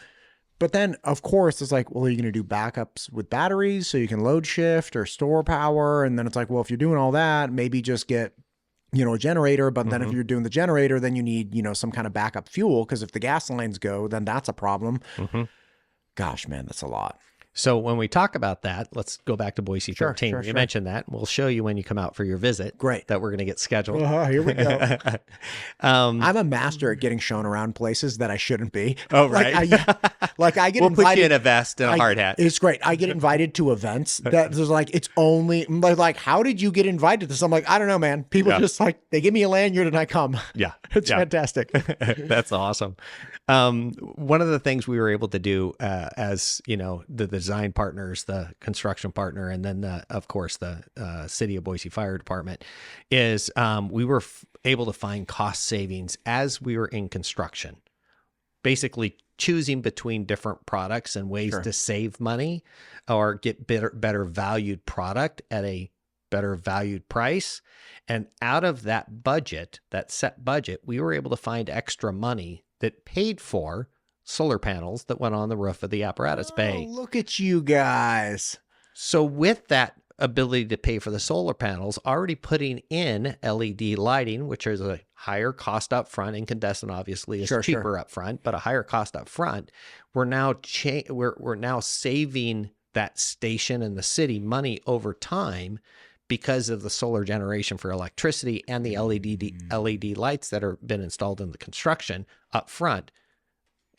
But then, of course, it's like, well, are you going to do backups with batteries so you can load shift or store power? And then it's like, well, if you're doing all that, maybe just get, a generator. But then if you're doing the generator, then you need, some kind of backup fuel because if the gas lines go, then that's a problem. Gosh, man, that's a lot. So when we talk about that, let's go back to Boise Sure, 13. sure, You sure. mentioned that. We'll show you when you come out for your visit. Great. That we're going to get scheduled. Here we go. I'm a master at getting shown around places that I shouldn't be. Oh, right. I get We'll invited. put you in a vest and a hard hat. It's great. I get invited to events that there's like, it's only like, how did you get invited to? So I'm like, I don't know, man. People just like, they give me a lanyard and I come. Yeah. It's fantastic. That's awesome. One of the things we were able to do as, the design partners, the construction partner, and then, of course, the City of Boise Fire Department is we were able to find cost savings as we were in construction, basically choosing between different products and ways to save money or get better valued product at a better valued price. And out of that budget, that set budget, we were able to find extra money that paid for solar panels that went on the roof of the apparatus bay. Look at you guys. So with that ability to pay for the solar panels, already putting in LED lighting, which is a higher cost up front, incandescent obviously is cheaper up front, but a higher cost up front, we're now we're now saving that station and the city money over time because of the solar generation for electricity and the LED lights that are been installed in the construction up front.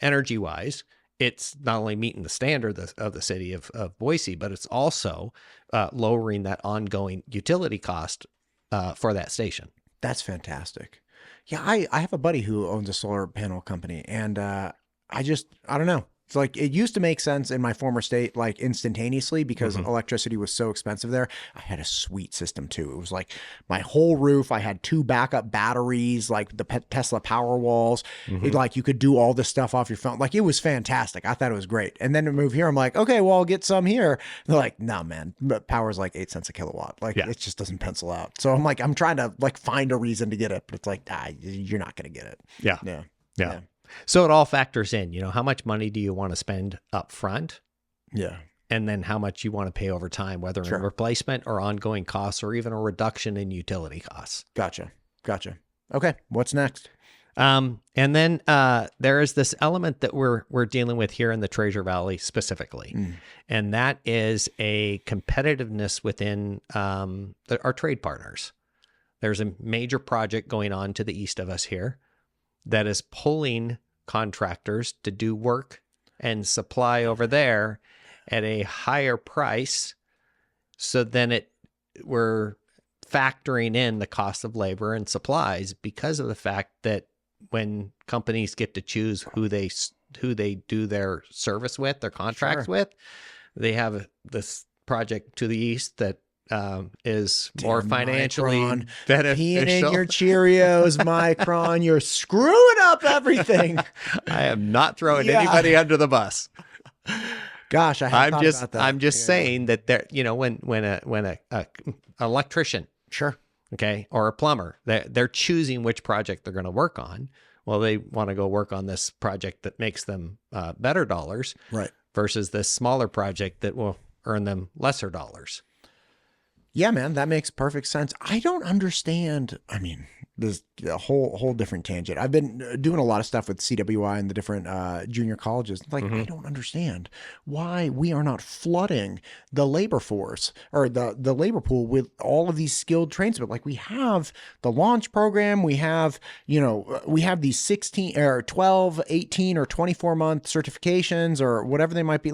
Energy-wise, it's not only meeting the standard of the city of Boise, but it's also lowering that ongoing utility cost for that station. That's fantastic. Yeah, I have a buddy who owns a solar panel company, and I don't know. It's like, it used to make sense in my former state, like instantaneously, because electricity was so expensive there. I had a sweet system too. It was like my whole roof. I had 2 backup batteries, like the Tesla power walls. Like you could do all this stuff off your phone. Like it was fantastic. I thought it was great. And then to move here, I'm like, okay, well, I'll get some here. And they're like, no, man, but power's like 8 cents a kilowatt. Like it just doesn't pencil out. So I'm like, I'm trying to like find a reason to get it, but it's like, you're not going to get it. Yeah. So it all factors in, how much money do you want to spend up front? Yeah. And then how much you want to pay over time, whether in replacement or ongoing costs or even a reduction in utility costs. Gotcha. Okay. What's next? And then there is this element that we're dealing with here in the Treasure Valley specifically. And that is a competitiveness within our trade partners. There's a major project going on to the east of us here that is pulling contractors to do work and supply over there at a higher price. So then we're factoring in the cost of labor and supplies because of the fact that when companies get to choose who they do their service with, their contracts with, they have this project to the east that is more financially beneficial. Peeing in your Cheerios, Micron. You're screwing up everything. I am not throwing anybody under the bus. Gosh, I'm just saying that there, when a electrician, okay, or a plumber, they're choosing which project they're going to work on. Well, they want to go work on this project that makes them better dollars, right, versus this smaller project that will earn them lesser dollars. Yeah, man, that makes perfect sense. I don't understand. I mean, there's a whole different tangent. I've been doing a lot of stuff with CWI and the different junior colleges. Like, I don't understand why we are not flooding the labor force or the labor pool with all of these skilled tradesmen. Like, we have the launch program. We have, we have these 16 or 12, 18 or 24 month certifications or whatever they might be.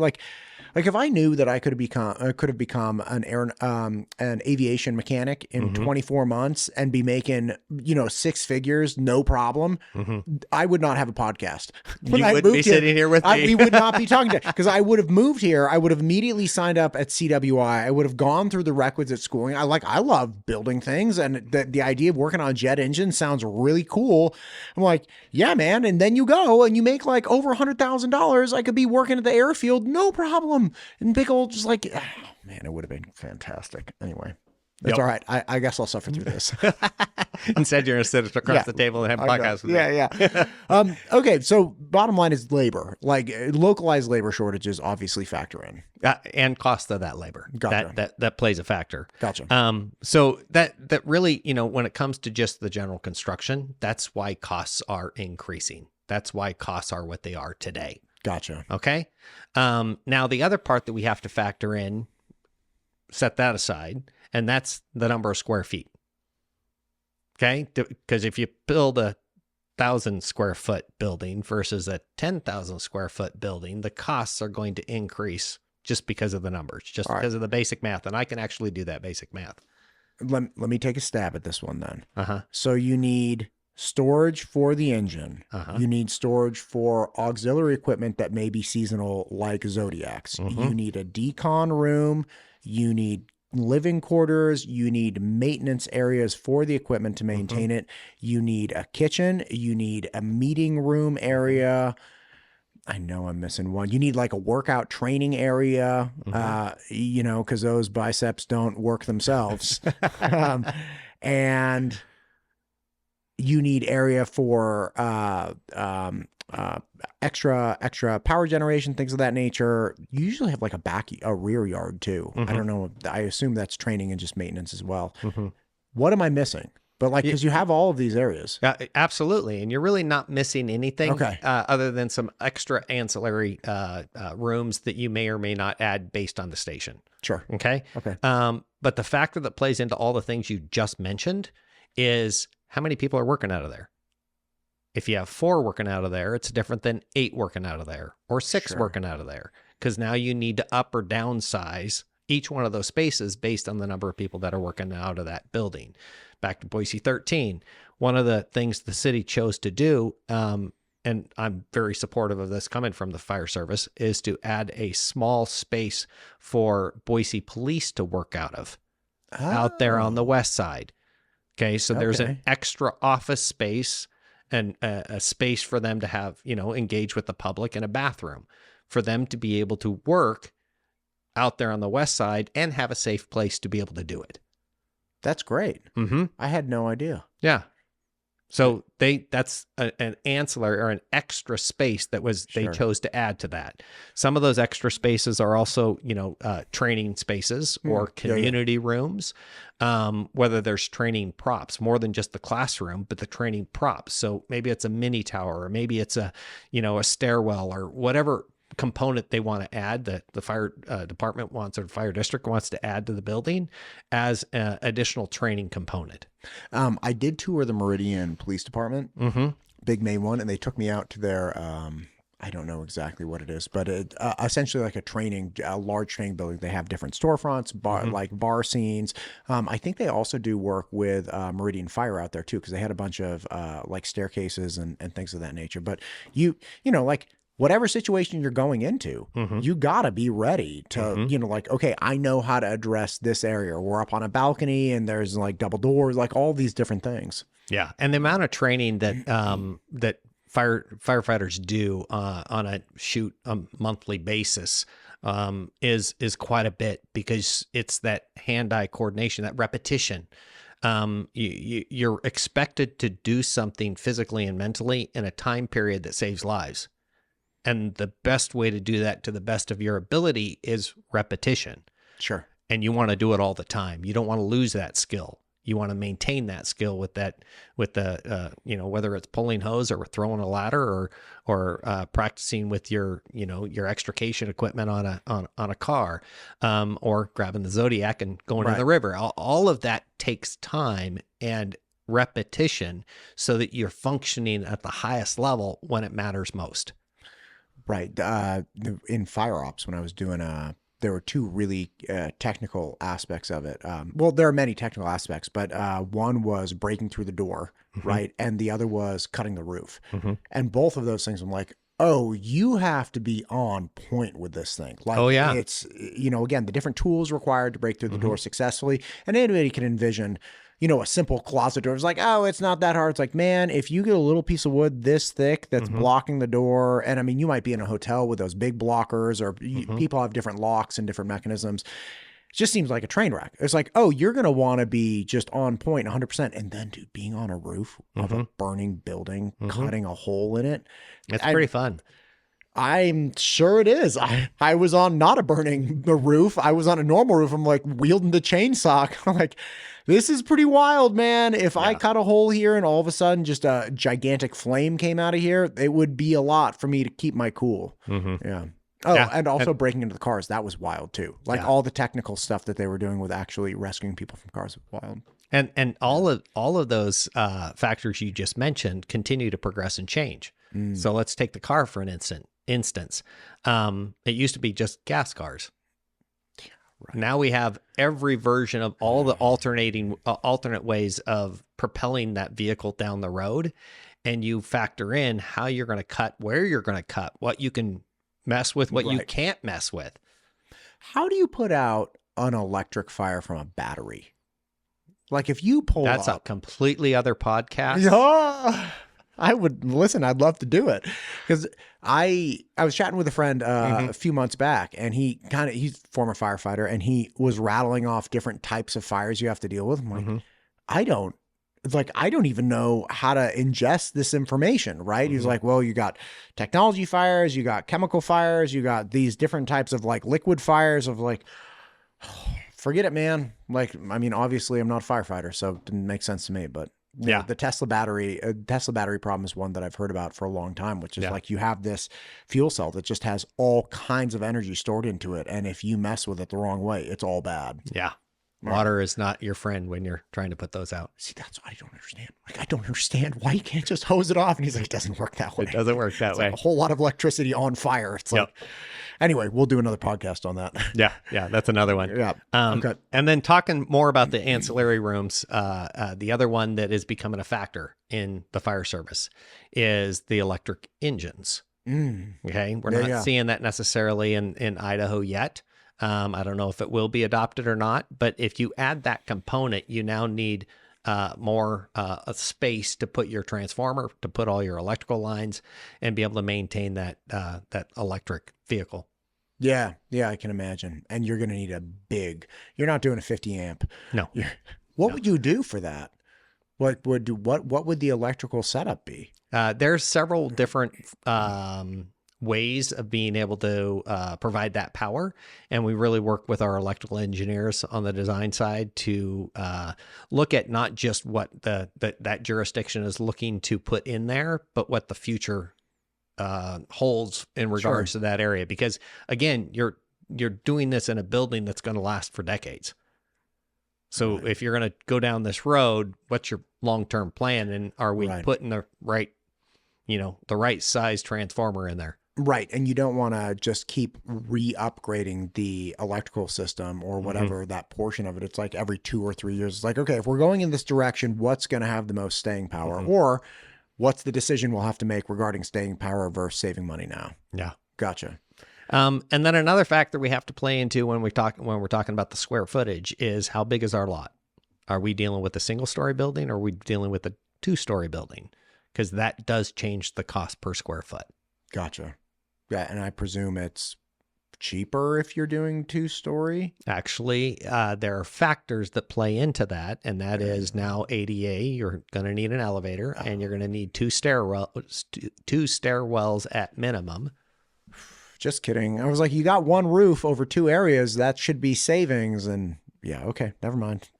Like if I knew that I could have become an aviation mechanic in 24 months and be making, 6 figures, no problem, I would not have a podcast. You wouldn't be sitting here with me. We would not be talking to, because I would have moved here. I would have immediately signed up at CWI. I would have gone through the requisite schooling. I love building things, and the idea of working on jet engines sounds really cool. I'm like, yeah, man. And then you go and you make like over $100,000. I could be working at the airfield, no problem. And big old, just like, oh, man, it would have been fantastic. Anyway, that's all right. I guess I'll suffer through this. Instead, you're going to sit across the table and have podcasts with me. Okay, so bottom line is labor. Like, localized labor shortages obviously factor in. And cost of that labor. Gotcha. That plays a factor. Gotcha. So that really, when it comes to just the general construction, that's why costs are increasing. That's why costs are what they are today. Gotcha. Okay. Now, the other part that we have to factor in, set that aside, and that's the number of square feet. Okay. Because if you build a 1,000 square foot building versus a 10,000 square foot building, the costs are going to increase just because of the numbers, just All right. because of the basic math. And I can actually do that basic math. Let me take a stab at this one then. Uh-huh. So you need storage for the engine. Uh-huh. You need storage for auxiliary equipment that may be seasonal, like Zodiacs. Mm-hmm. You need a decon room. You need living quarters. You need maintenance areas for the equipment to maintain it. You need a kitchen. You need a meeting room area. I know I'm missing one. You need like a workout training area, you know, because those biceps don't work themselves. And you need area for extra power generation, things of that nature. You usually have like a rear yard too. I don't know. I assume that's training and just maintenance as well. What am I missing? But like, because you have all of these areas. Absolutely. And you're really not missing anything other than some extra ancillary rooms that you may or may not add based on the station. Sure. Okay. Okay. But the factor that plays into all the things you just mentioned is how many people are working out of there. If you have 4 working out of there, it's different than 8 working out of there or 6 working out of there, because now you need to up or downsize each one of those spaces based on the number of people that are working out of that building. Back to Boise 13, one of the things the city chose to do, and I'm very supportive of this coming from the fire service, is to add a small space for Boise Police to work out of out there on the west side. Okay, so there's an extra office space and a space for them to have, you know, engage with the public, and a bathroom for them to be able to work out there on the west side and have a safe place to be able to do it. That's great. I had no idea. Yeah. So that's an ancillary or an extra space that they chose to add to that. Some of those extra spaces are also, you know, training spaces or community rooms, whether there's training props, more than just the classroom, but the training props. So maybe it's a mini tower, or maybe it's a stairwell, or whatever component they want to add, that the fire department wants, or fire district wants to add to the building as an additional training component. I did tour the Meridian Police Department, big main one, and they took me out to their, I don't know exactly what it is, but it essentially like a large training building. They have different storefronts, like bar scenes. I think they also do work with Meridian Fire out there too, because they had a bunch of like staircases and things of that nature. But you know, like, whatever situation you're going into, you gotta be ready to, you know, like, okay, I know how to address this area. We're up on a balcony and there's like double doors, like all these different things. Yeah. And the amount of training that, that firefighters do on a monthly basis is quite a bit, because it's that hand-eye coordination, that repetition. You're expected to do something physically and mentally in a time period that saves lives. And the best way to do that to the best of your ability is repetition. Sure. And you want to do it all the time. You don't want to lose that skill. You want to maintain that skill with the, whether it's pulling hose or throwing a ladder or practicing with your extrication equipment on a car, or grabbing the Zodiac and going in the river. All of that takes time and repetition so that you're functioning at the highest level when it matters most. Right. In fire ops, when I was doing there were 2 really technical aspects of it. Well, there are many technical aspects, but one was breaking through the door, right? And the other was cutting the roof. And both of those things, I'm like, oh, you have to be on point with this thing. Like, it's, you know, again, the different tools required to break through the door successfully. And anybody can envision, you know, a simple closet door. It's like, oh, it's not that hard. It's like, man, if you get a little piece of wood this thick that's blocking the door, and I mean, you might be in a hotel with those big blockers, or people have different locks and different mechanisms. It just seems like a train wreck. It's like, oh, you're going to want to be just on point 100%. And then, dude, being on a roof of a burning building, cutting a hole in it. It's pretty fun. I'm sure it is. I was on not a burning roof. I was on a normal roof. I'm like wielding the chainsaw. I'm like, this is pretty wild, man. If I cut a hole here and all of a sudden just a gigantic flame came out of here, it would be a lot for me to keep my cool. Yeah. Oh, and also breaking into the cars. That was wild too. Like all the technical stuff that they were doing with actually rescuing people from cars was wild. And all of those factors you just mentioned continue to progress and change. So let's take the car for an instance. It used to be just gas cars. Right. Now we have every version of all the alternate ways of propelling that vehicle down the road, and you factor in how you're going to cut, where you're going to cut, what you can mess with, what you can't mess with. How do you put out an electric fire from a battery? Like if you pull That's a completely other podcast. Yeah. I would listen. I'd love to do it because I was chatting with a friend a few months back, and he's a former firefighter, and he was rattling off different types of fires you have to deal with. I'm like, I don't even know how to ingest this information, right? He's like, well, you got technology fires, you got chemical fires, you got these different types of like liquid fires of like, forget it, man. Like, I mean, obviously I'm not a firefighter, so it didn't make sense to me, but yeah, the Tesla battery problem is one that I've heard about for a long time, which is like you have this fuel cell that just has all kinds of energy stored into it. And if you mess with it the wrong way, it's all bad. Yeah. Water is not your friend when you're trying to put those out. See, that's what I don't understand. Like, I don't understand why you can't just hose it off. And he's like, it doesn't work that way. It doesn't work that way. Like a whole lot of electricity on fire. It's like, anyway, we'll do another podcast on that. Yeah, that's another one. Yeah. Okay. And then talking more about the ancillary rooms, the other one that is becoming a factor in the fire service is the electric engines. Okay. We're not seeing that necessarily in Idaho yet. I don't know if it will be adopted or not, but if you add that component, you now need more space to put your transformer, to put all your electrical lines, and be able to maintain that electric vehicle. Yeah, I can imagine. And you're going to need you're not doing a 50 amp. No. What would you do for that? What would the electrical setup be? There's several different ways of being able to provide that power. And we really work with our electrical engineers on the design side to look at not just what that jurisdiction is looking to put in there, but what the future holds in regards to that area. Because again, you're doing this in a building that's going to last for decades. So if you're going to go down this road, what's your long-term plan? And are we putting the right size transformer in there? Right. And you don't want to just keep re-upgrading the electrical system or whatever, that portion of it. It's like every 2 or 3 years. It's like, okay, if we're going in this direction, what's going to have the most staying power? Or what's the decision we'll have to make regarding staying power versus saving money now? Yeah. Gotcha. And then another factor we have to play into when we're talking about the square footage is how big is our lot? Are we dealing with a single-story building, or are we dealing with a 2-story building? Because that does change the cost per square foot. Gotcha. Yeah, and I presume it's cheaper if you're doing 2-story. Actually, there are factors that play into that, and that is now ADA. You're going to need an elevator, and you're going to need 2 stairwells at minimum. Just kidding. I was like, you got 1 roof over 2 areas. That should be savings. And yeah, okay, never mind.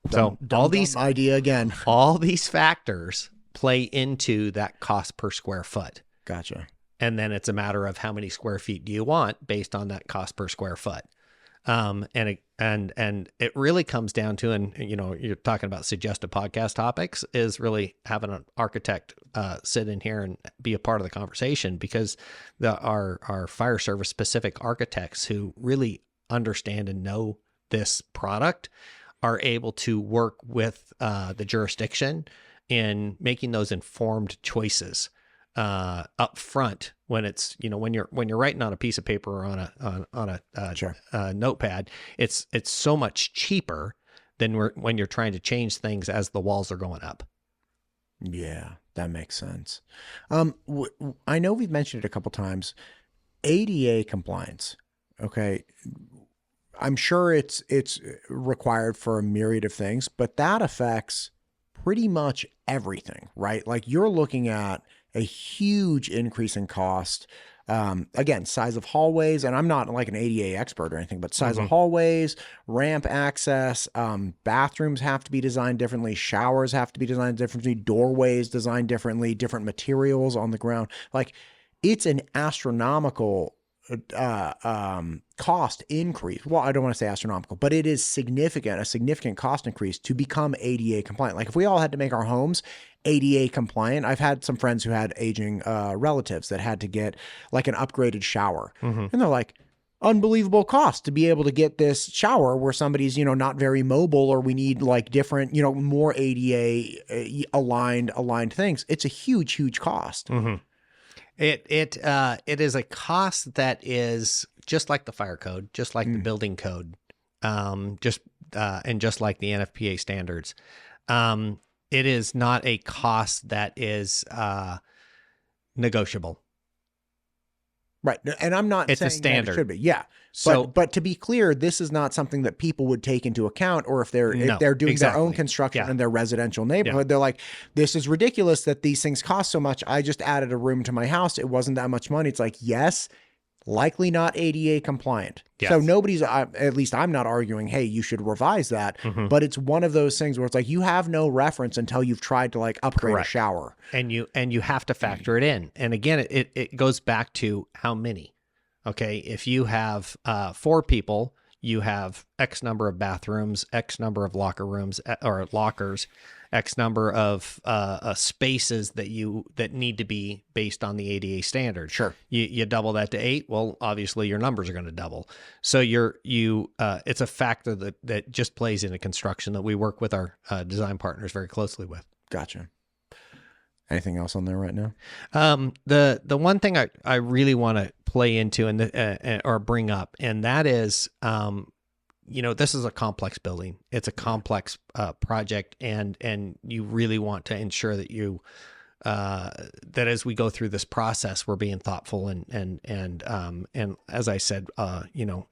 All these idea again. All these factors play into that cost per square foot. Gotcha. And then it's a matter of how many square feet do you want based on that cost per square foot. And it really comes down to, and you're talking about suggested podcast topics, is really having an architect sit in here and be a part of the conversation, because our fire service specific architects who really understand and know this product are able to work with the jurisdiction in making those informed choices up front when it's, when you're writing on a piece of paper or on a notepad. It's so much cheaper than when you're trying to change things as the walls are going up. Yeah, that makes sense. I know we've mentioned it a couple times. ADA compliance. Okay. I'm sure it's required for a myriad of things, but that affects pretty much everything, right? Like, you're looking at a huge increase in cost Again, size of hallways, and I'm not like an ADA expert or anything, but size of Mm-hmm. hallways, ramp access, bathrooms have to be designed differently, showers have to be designed differently, doorways designed differently, different materials on the ground. Like, it's an astronomical cost increase. Well, I don't want to say astronomical, but it is significant, a significant cost increase to become ADA compliant. Like, if we all had to make our homes ADA compliant, I've had some friends who had aging relatives that had to get like an upgraded shower. Mm-hmm. And they're like, unbelievable cost to be able to get this shower where somebody's, not very mobile, or we need like different, more ADA aligned things. It's a huge cost. Mm-hmm. It is a cost that is just like the fire code, just like the building code, just like the NFPA standards. It is not a cost that is negotiable. Right. And I'm not It's a saying that standard. it should be. Yeah. So, but to be clear, this is not something that people would take into account, or if they're doing their own construction in their residential neighborhood, they're like, this is ridiculous that these things cost so much. I just added a room to my house. It wasn't that much money. It's like, yes, likely not ADA compliant. Yes. So nobody's, at least I'm not arguing, hey, you should revise that. But it's one of those things where it's like, you have no reference until you've tried to like upgrade a shower. And you have to factor it in. And again, it goes back to how many. Okay, if you have 4 people, you have X number of bathrooms, X number of locker rooms or lockers, X number of spaces that need to be based on the ADA standard. Sure. You double that to 8. Well, obviously your numbers are going to double. So it's a factor that just plays into construction that we work with our design partners very closely with. Gotcha. Anything else on there right now? The one thing I really want to play into or bring up, and that is, this is a complex building. It's a complex project, and you really want to ensure that that as we go through this process, we're being thoughtful and as I said,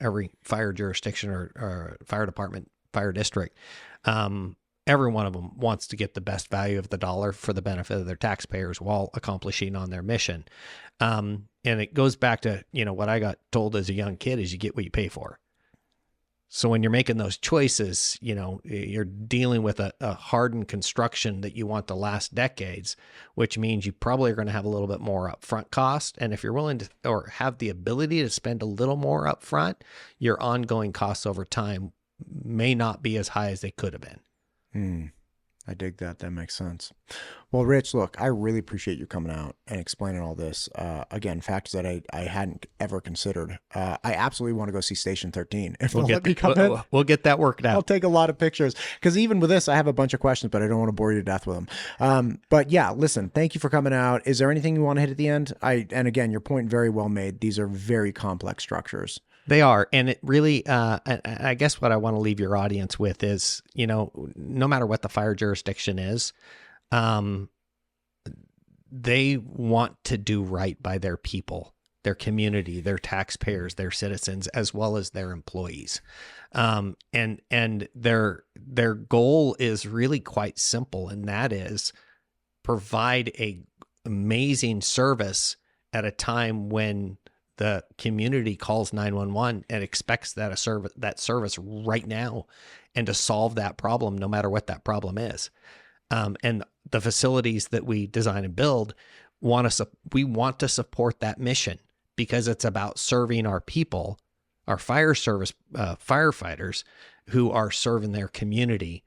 every fire jurisdiction or fire department, fire district, every one of them wants to get the best value of the dollar for the benefit of their taxpayers while accomplishing on their mission. And it goes back to, what I got told as a young kid is you get what you pay for. So when you're making those choices, you're dealing with a hardened construction that you want to last decades, which means you probably are going to have a little bit more upfront cost. And if you're willing to, or have the ability to spend a little more upfront, your ongoing costs over time may not be as high as they could have been. I dig that. That makes sense. Well, Rich, look, I really appreciate you coming out and explaining all this. Again, facts that I hadn't ever considered. I absolutely want to go see Station 13. If we'll get that worked out. I'll take a lot of pictures, because even with this, I have a bunch of questions, but I don't want to bore you to death with them. But yeah, listen, thank you for coming out. Is there anything you want to hit at the end? And again, your point very well made. These are very complex structures. They are. And it really, I guess what I want to leave your audience with is, no matter what the fire jurisdiction is, they want to do right by their people, their community, their taxpayers, their citizens, as well as their employees. And their goal is really quite simple. And that is provide a amazing service at a time when the community calls 911 and expects that service right now, and to solve that problem, no matter what that problem is. And the facilities that we design and build we want to support that mission, because it's about serving our people, our fire service firefighters who are serving their community,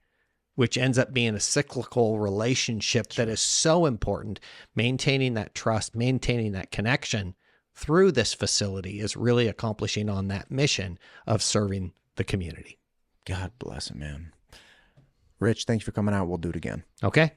which ends up being a cyclical relationship that is so important. Maintaining that trust, maintaining that connection through this facility is really accomplishing on that mission of serving the community. God bless him, man. Rich, thank you for coming out. We'll do it again. Okay.